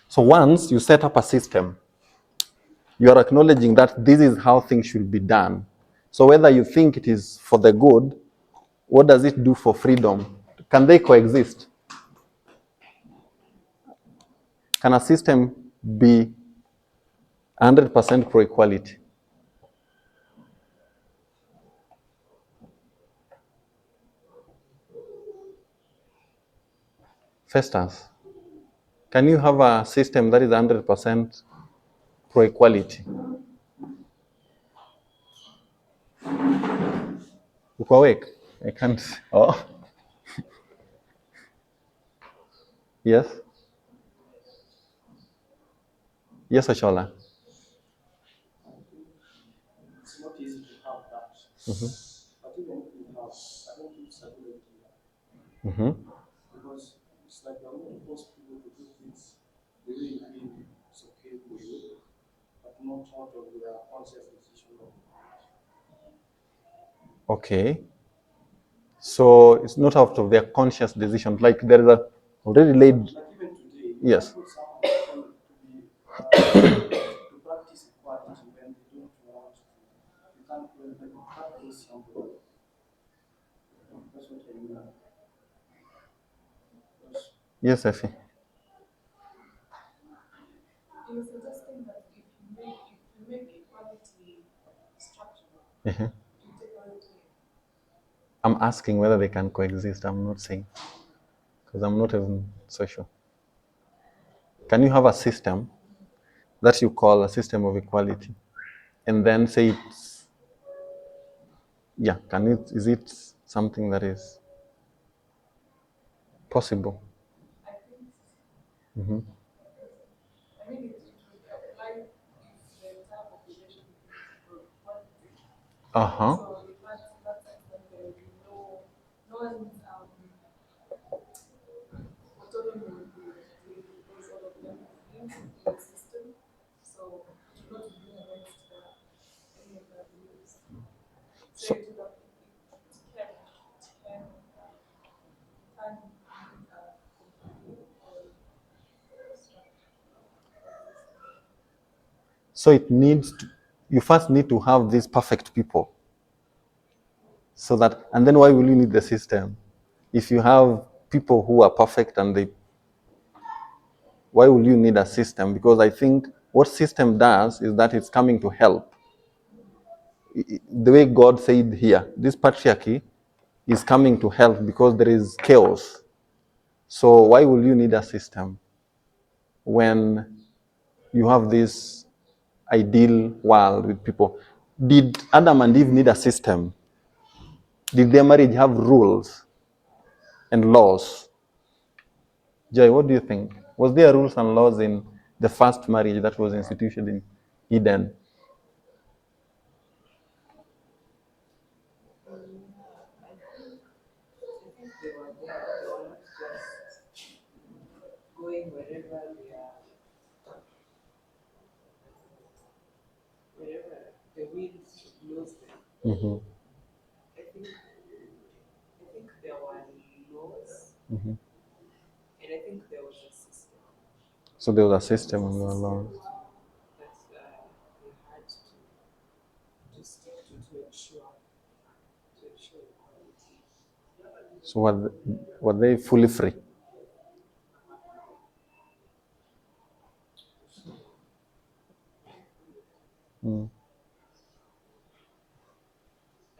So once you set up a system, you are acknowledging that this is how things should be done. So whether you think it is for the good, what does it do for freedom? Can they coexist? Can a system be 100% pro-equality? Festus, can you have a system that is 100% pro-equality? Uko awake? I can't. Oh. Yes? Yes, Oshola. It's not easy to have that. But even if we have, I don't think it's a good idea. Because it's like you're going to force people to do things the way you feel it's okay for you, but not out of their conscious decision. Okay. So it's not out of their conscious decision. Like there is a already laid. Like even today, you Yes. can't put someone to practice equality when they don't want to. You can't practice something. That's what I mean. Yes, Effie. You were suggesting that if you make equality structural, Uh-huh. you take away time. I'm asking whether they can coexist. I'm not saying, because I'm not even so sure. Can you have a system that you call a system of equality, and then say it's, yeah, is it something that is possible? I think, Mm-hmm. I mean, it would apply if the entire population is equality. Uh-huh. So in that sense, then there will be no one's autonomy will be restrained because all of them are linked in the system. So it will not be against any of their beliefs. So it would can completely or So you first need to have these perfect people. So that, and then why will you need the system? If you have people who are perfect why will you need a system? Because I think what system does is that it's coming to help. The way God said here, this patriarchy is coming to help because there is chaos. So why will you need a system when you have this ideal world with people? Did Adam and Eve need a system? Did their marriage have rules and laws? Joy, what do you think? Was there rules and laws in the first marriage that was instituted in Eden? They were there. They were not just going wherever the wind blows them. Mm-hmm. I think there were laws, Mm-hmm. and I think there was a system So there was a system and there were laws. that they had to stick to ensure equality. So were they fully free?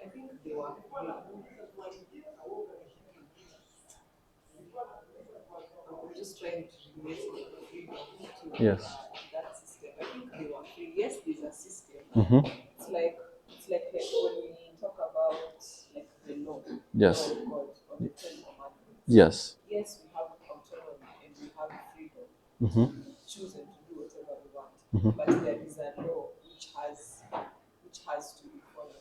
I think they were free. I'm just trying to relate the freedom to Yes. that system. I think they were free. Yes, there's a system. Mm-hmm. It's like when we talk about like the law, Yes. law of God or the Ten Commandments. Yes. Yes, we have autonomy and we have freedom Mm-hmm. to choose and to do whatever we want. But there is a law which has to be followed.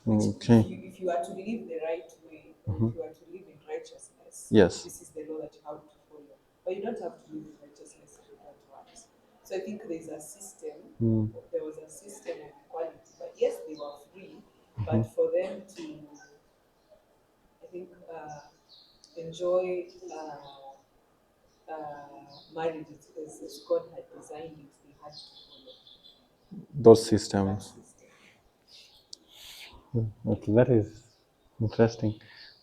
Okay. If you are to live the right way, or if you are to live in righteousness, Yes. this is the law that you have to follow. But you don't have to live in righteousness if you don't want. So I think there's a system. There was a system of equality, but yes, they were free. But for them to, I think, enjoy marriage as God had designed it, they had to follow Those that systems. system. Okay, that is interesting.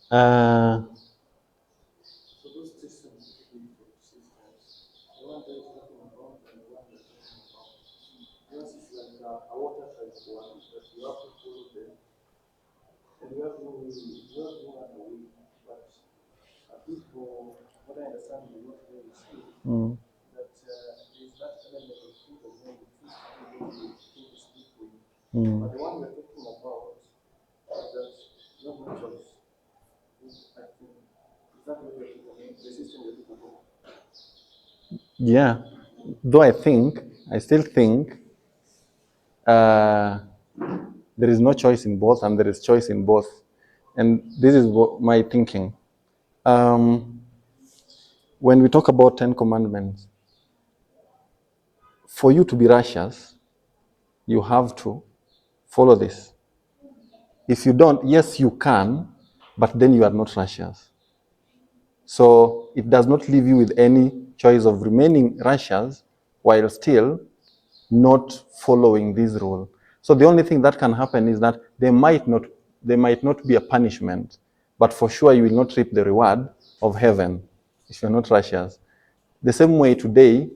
So those systems, systems, the one that is talking about and the one that is talking about. Yours is like a watertight one that you have to follow them, and you have no way, you have no other way. But at least for what I understand in what they say, that there's that element of freedom when you choose to do what you think is good for you. But the one we're talking about is that you have no choice. I think is that what you're talking about? The system you're talking about? Yeah. Though I still think there is no choice in both, and there is choice in both. And this is my thinking. When we talk about 10 Commandments, for you to be righteous, you have to follow this. If you don't, yes, you can, but then you are not righteous. So it does not leave you with any choice of remaining righteous while still not following this rule. So the only thing that can happen is that there might not be a punishment, but for sure you will not reap the reward of heaven if you're not righteous. The same way today,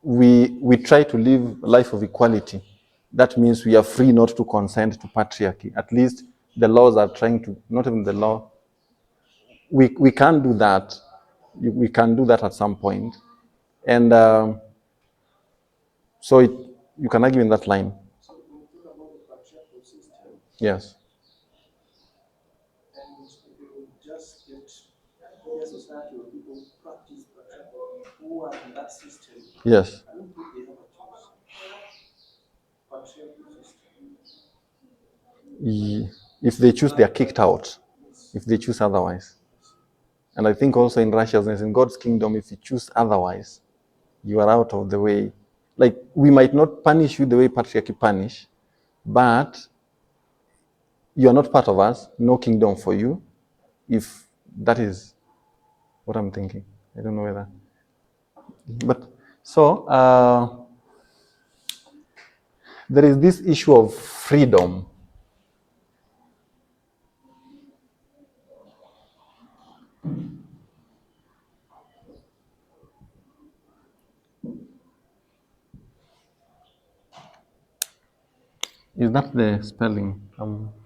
we try to live a life of equality. That means we are free not to consent to patriarchy. At least the laws are trying to, not even the law, we can do that. We can do that at some point. And so you can argue in that line. So when you talk about the patriarchal system, Yes. and you just get maybe a society where people practice patriarchal who are in that system, Yes. I don't think they have a choice. Patriarchal system. If they choose, they are kicked out. If they choose otherwise. And I think also in righteousness, in God's kingdom, if you choose otherwise, you are out of the way. Like, we might not punish you the way patriarchy punish, but you are not part of us, no kingdom for you, if that is what I'm thinking. I don't know whether. But so there is this issue of freedom. Is that the spelling? I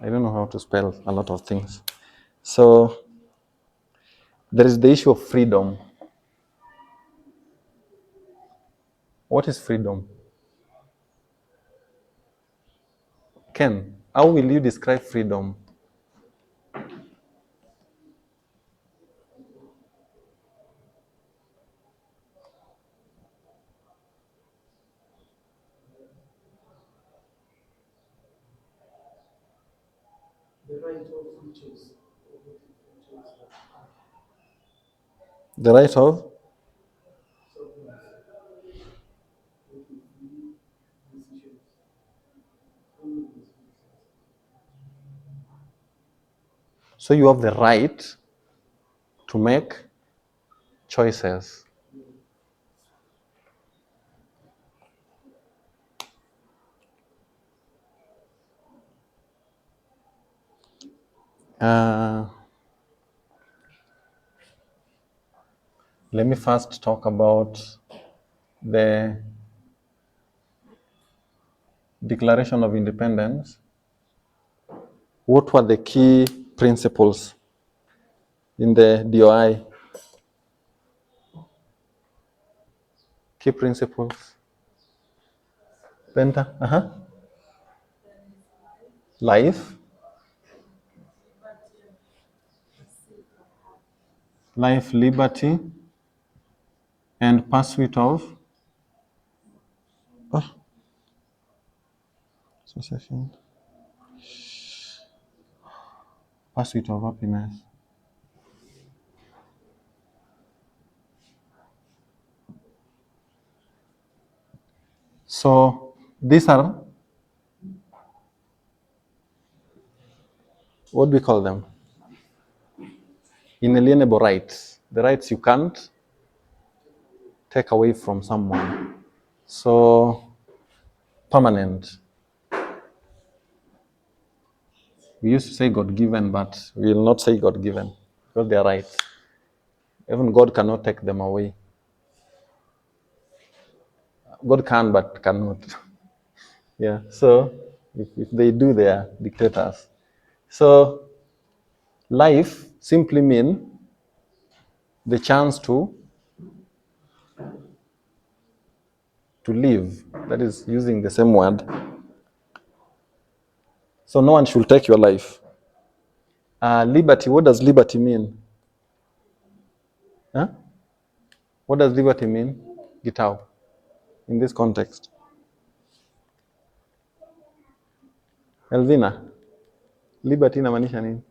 don't know how to spell a lot of things. So there is the issue of freedom. What is freedom? Ken, how will you describe freedom? The right of riches. The right of? So you have the right to make choices. Let me first talk about the Declaration of Independence. What were the key principles in the DOI? Key principles. Penta? Life. Life, liberty, and pursuit of pursuit of happiness. So these are, what do we call them? Inalienable rights. The rights you can't take away from someone. So permanent. We used to say God-given, but we will not say God-given because they are rights. Even God cannot take them away. God can, but cannot. Yeah, so if they do, they are dictators. So life simply means the chance to live. That is using the same word. So no one should take your life. Liberty, what does liberty mean? Huh? What does liberty mean? Gitao, in this context. Elvina, liberty inamaanisha nini?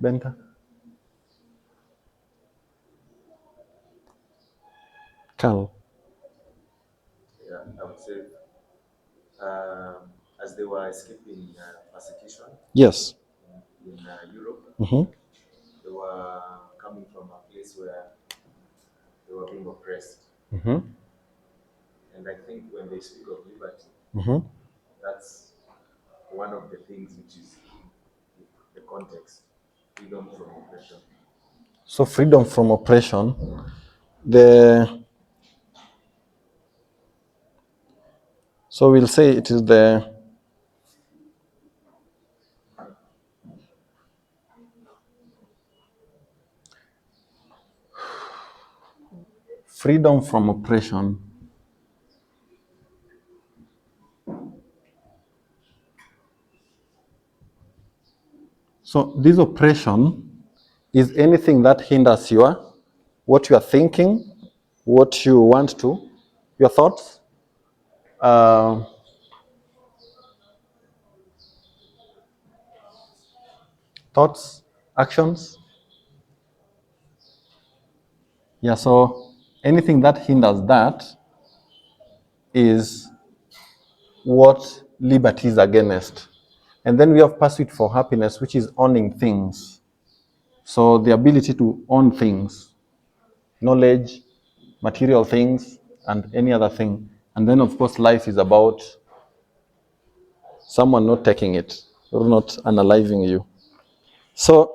Benta? Carl. Yeah, I would say, as they were escaping persecution Yes. in Europe, Mm-hmm. they were coming from a place where they were being oppressed. Mm-hmm. And I think when they speak of liberty, Mm-hmm. that's one of the things which is the context, freedom from oppression. So freedom from oppression, so we'll say it is the freedom from oppression. So this oppression is anything that hinders what you are thinking, what you want to, your thoughts, actions. Yeah, so anything that hinders that is what liberty is against. And then we have pursuit for happiness, which is owning things. So the ability to own things, knowledge, material things, and any other thing. And then, of course, life is about someone not taking it or not unaliving you. So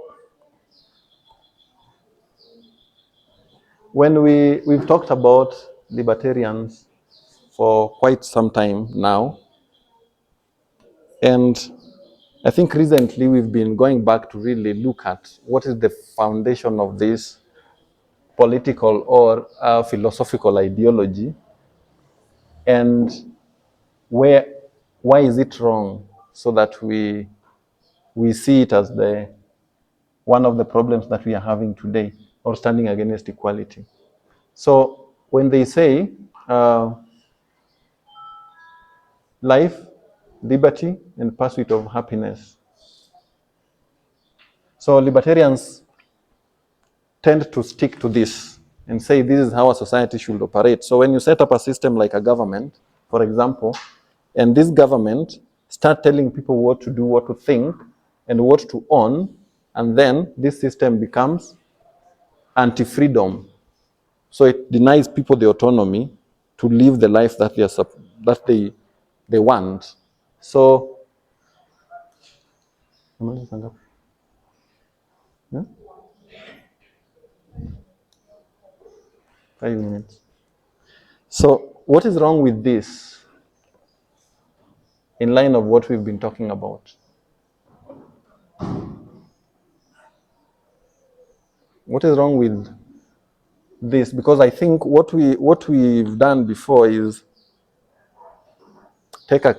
when we've talked about libertarians for quite some time now, and I think recently we've been going back to really look at what is the foundation of this political or philosophical ideology, and why is it wrong, so that we see it as one of the problems that we are having today, or standing against equality. So when they say life, liberty, and pursuit of happiness, so libertarians tend to stick to this and say this is how a society should operate. So when you set up a system like a government, for example, and this government start telling people what to do, what to think, and what to own, and then this system becomes anti-freedom. So it denies people the autonomy to live the life that they want. So Namaliza saa ngapi? Yeah? 5 minutes. So what is wrong with this in line of what we've been talking about? What is wrong with this? Because I think what we've done before is take a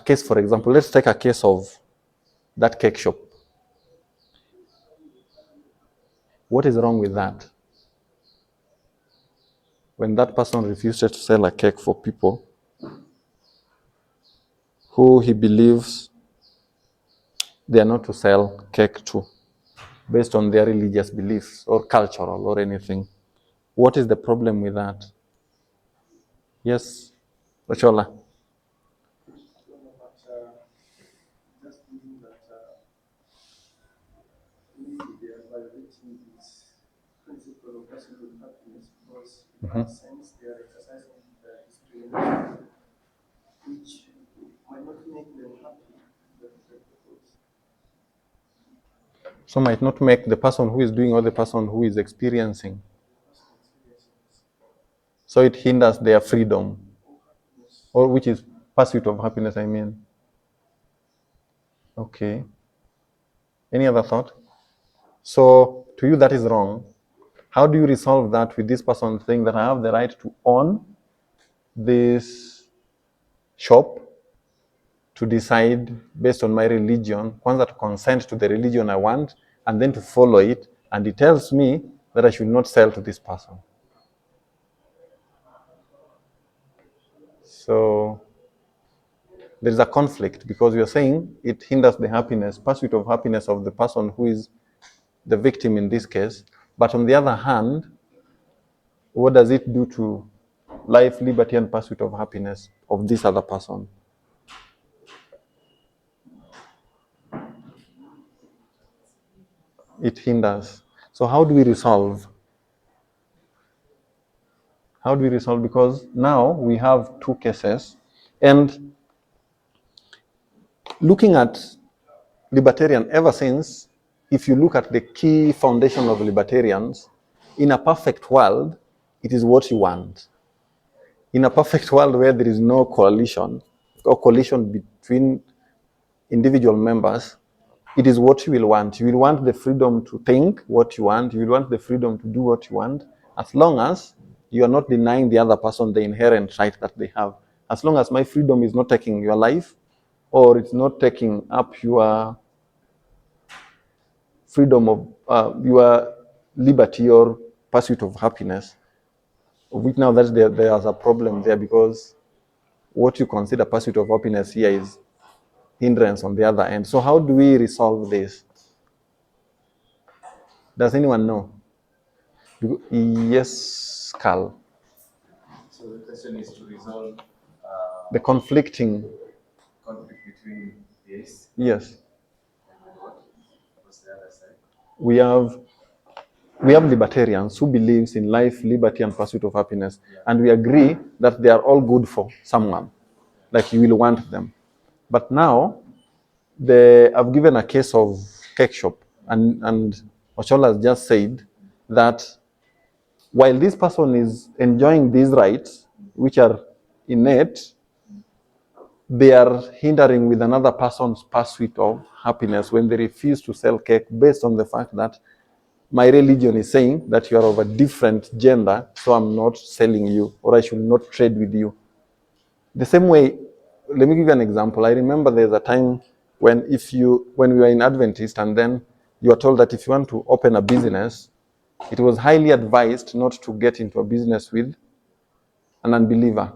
case, for example. Let's take a case of that cake shop. What is wrong with that? When that person refuses to sell a cake for people who he believes they are not to sell cake to, based on their religious beliefs or cultural or anything. What is the problem with that? Yes, Rachola. But just thinking that maybe they are violating this principle of absolute happiness because in that sense they are exercising the discrimination, which might not make them happy. So might not make the person who is doing or the person who is experiencing. So it hinders their freedom, or which is pursuit of happiness, I mean. Okay. Any other thought? So to you that is wrong. How do you resolve that with this person saying that I have the right to own this shop, to decide based on my religion, kwanza to consent to the religion I want, and then to follow it, and it tells me that I should not sell to this person. So there is a conflict because you're saying it hinders the happiness, pursuit of happiness of the person who is the victim in this case. But on the other hand, what does it do to life, liberty, and pursuit of happiness of this other person? It hinders. So how do we resolve? How do we resolve? Because now we have two cases, and looking at libertarian ever since, if you look at the key foundation of libertarians, in a perfect world, it is what you want. In a perfect world where there is no coalition or collision between individual members, it is what you will want. You will want the freedom to think what you want. You will want the freedom to do what you want, as long as you are not denying the other person the inherent right that they have. As long as my freedom is not taking your life, or it's not taking up your freedom of your liberty or pursuit of happiness, which now that there's a problem there, because what you consider pursuit of happiness here is hindrance on the other end. So how do we resolve this? Does anyone know? Yes, Carl. So the question is to resolve The conflicting. conflict between this Yes. and what? What's the other side? We have libertarians who believes in life, liberty, and pursuit of happiness, and we agree that they are all good for someone, like you will want them. But now, I've given a case of cake shop, and Ochola has just said that while this person is enjoying these rights, which are innate, they are hindering with another person's pursuit of happiness when they refuse to sell cake based on the fact that my religion is saying that you are of a different gender, so I'm not selling you, or I should not trade with you. The same way, let me give you an example. I remember there's a time when we were in Adventist, and then you are told that if you want to open a business, it was highly advised not to get into a business with an unbeliever.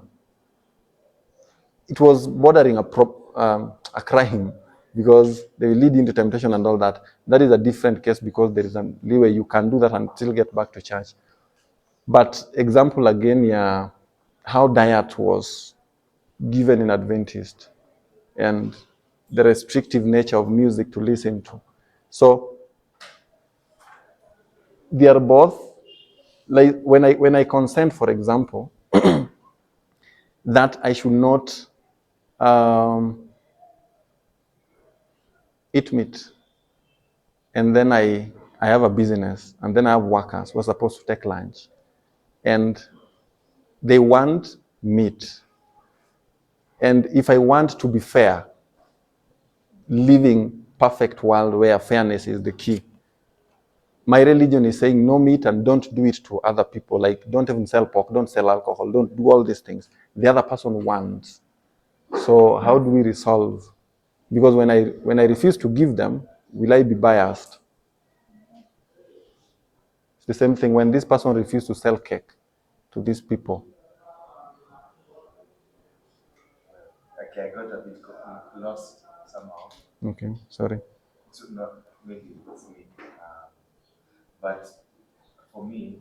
It was bordering a crime, because they will lead into temptation and all that. That is a different case, because there is a leeway. You can do that and still get back to church. But example again, yeah, how diet was given in Adventist, and the restrictive nature of music to listen to. So they are both, like when I consent, for example, that I should not eat meat, and then I have a business, and then I have workers who are supposed to take lunch, and they want meat. And if I want to be fair, living perfect world where fairness is the key, my religion is saying no meat and don't do it to other people. Like, don't even sell pork, don't sell alcohol, don't do all these things. The other person wants. So how do we resolve? Because when I refuse to give them, will I be biased? It's the same thing when this person refused to sell cake to these people. Okay, I got a bit lost somehow. Okay, sorry. So not maybe it's me. But for me,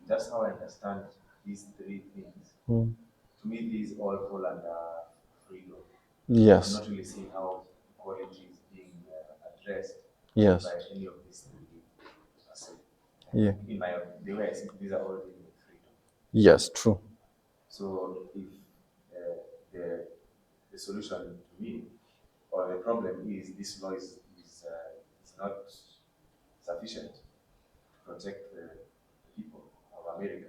that's how I understand these three things. Mm. To me, these all fall under freedom. I'm Yes, not really seeing how equality is being addressed yes, by any of these three. aspects. yeah, In my the way I see it, these are all dealing with freedom. yes, true. So if the solution to me or the problem is this law is not sufficient to protect the people of America.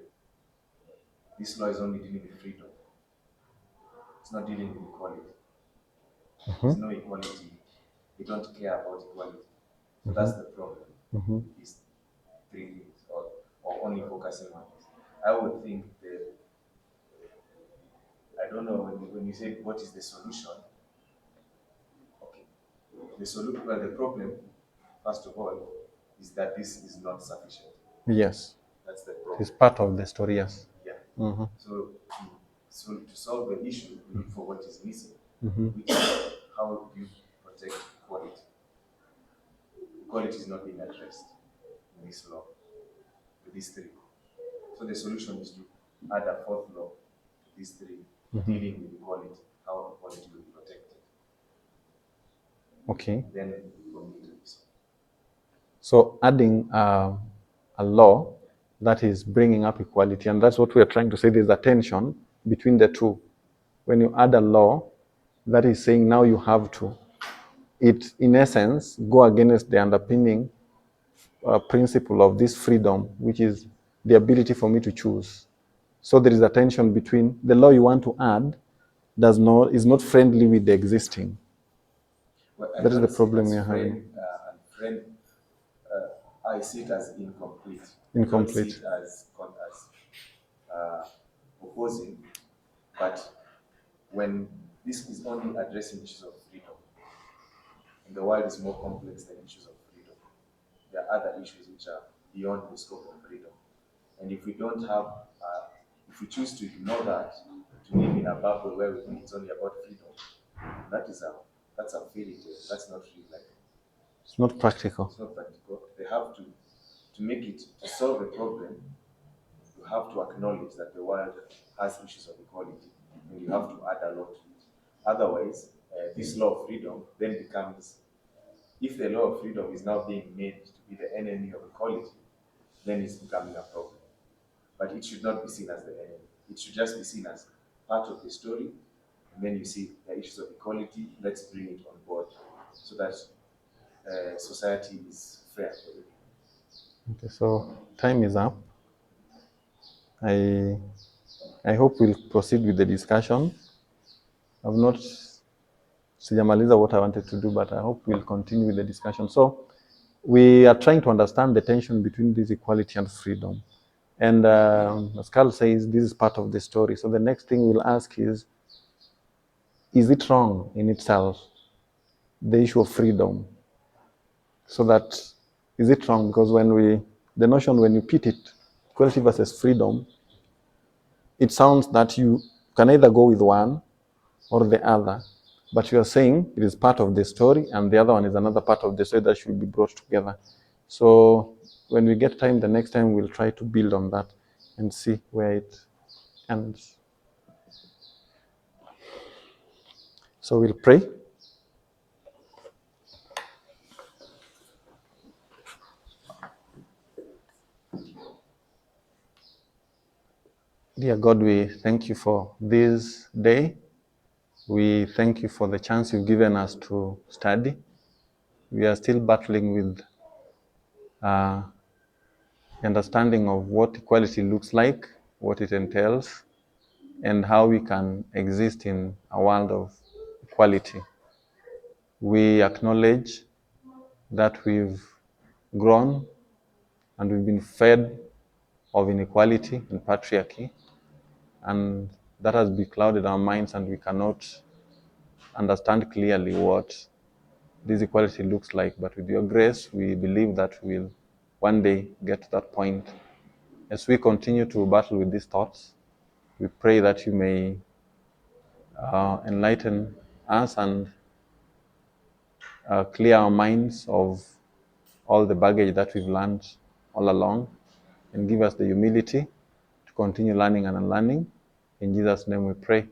This law is only dealing with freedom. It's not dealing with equality. There's no equality. They don't care about equality. So that's the problem with these three things, or only focusing on this. I would think that, I don't know, when you say what is the solution, okay. Well, the problem, first of all, is that this is not sufficient. Yes, That's the problem. it's part of the story. Yes. Yeah. Mm-hmm. So to solve the issue, we look for what is missing, Mm-hmm. which is how do you protect equality? Equality is not being addressed in this law, with these three. So the solution is to add a fourth law to these three, dealing with equality, how equality will be protected. Okay. Then for me to be solved. So adding a law that is bringing up equality, and that's what we are trying to say. There's a tension between the two. When you add a law that is saying now you have to, it in essence go against the underpinning principle of this freedom, which is the ability for me to choose. So there is a tension between the law you want to add is not friendly with the existing. Well, That is the problem we are having. I see it as incomplete. Incomplete. I don't see it as opposing, but when this is only addressing issues of freedom, and the world is more complex than issues of freedom. There are other issues which are beyond the scope of freedom. And if we don't have, if we choose to ignore that, to live in a bubble where we think it's only about freedom, that's a fairy tale. That's not real life. It's not practical. It's not practical. They have to solve a problem, you have to acknowledge that the world has issues of equality, and you have to add a lot to it. Otherwise, this law of freedom then becomes, if the law of freedom is now being made to be the enemy of equality, then it's becoming a problem. But it should not be seen as the enemy. It should just be seen as part of the story. And then you see the issues of equality, let's bring it on board so that society is fair for everyone. Okay, so time is up. I hope we'll proceed with the discussion. I've not sijamaliza what I wanted to do, but I hope we'll continue with the discussion. So we are trying to understand the tension between this equality and freedom. And as Carl says, this is part of the story. So the next thing we'll ask is it wrong in itself, the issue of freedom? So that, is it wrong? Because the notion when you pit it, equality versus freedom, it sounds that you can either go with one or the other. But you are saying it is part of the story and the other one is another part of the story that should be brought together. So when we get time, the next time we'll try to build on that and see where it ends. So we'll pray. Dear God, we thank you for this day. We thank you for the chance you've given us to study. we are still battling with the understanding of what equality looks like, what it entails, and how we can exist in a world of equality. We acknowledge that we've grown and we've been fed of inequality and patriarchy, and that has beclouded our minds, and we cannot understand clearly what this equality looks like. But with your grace, we believe that we'll one day get to that point. As we continue to battle with these thoughts, we pray that you may enlighten us and clear our minds of all the baggage that we've learned all along, and give us the humility to continue learning and unlearning. In Jesus' name we pray.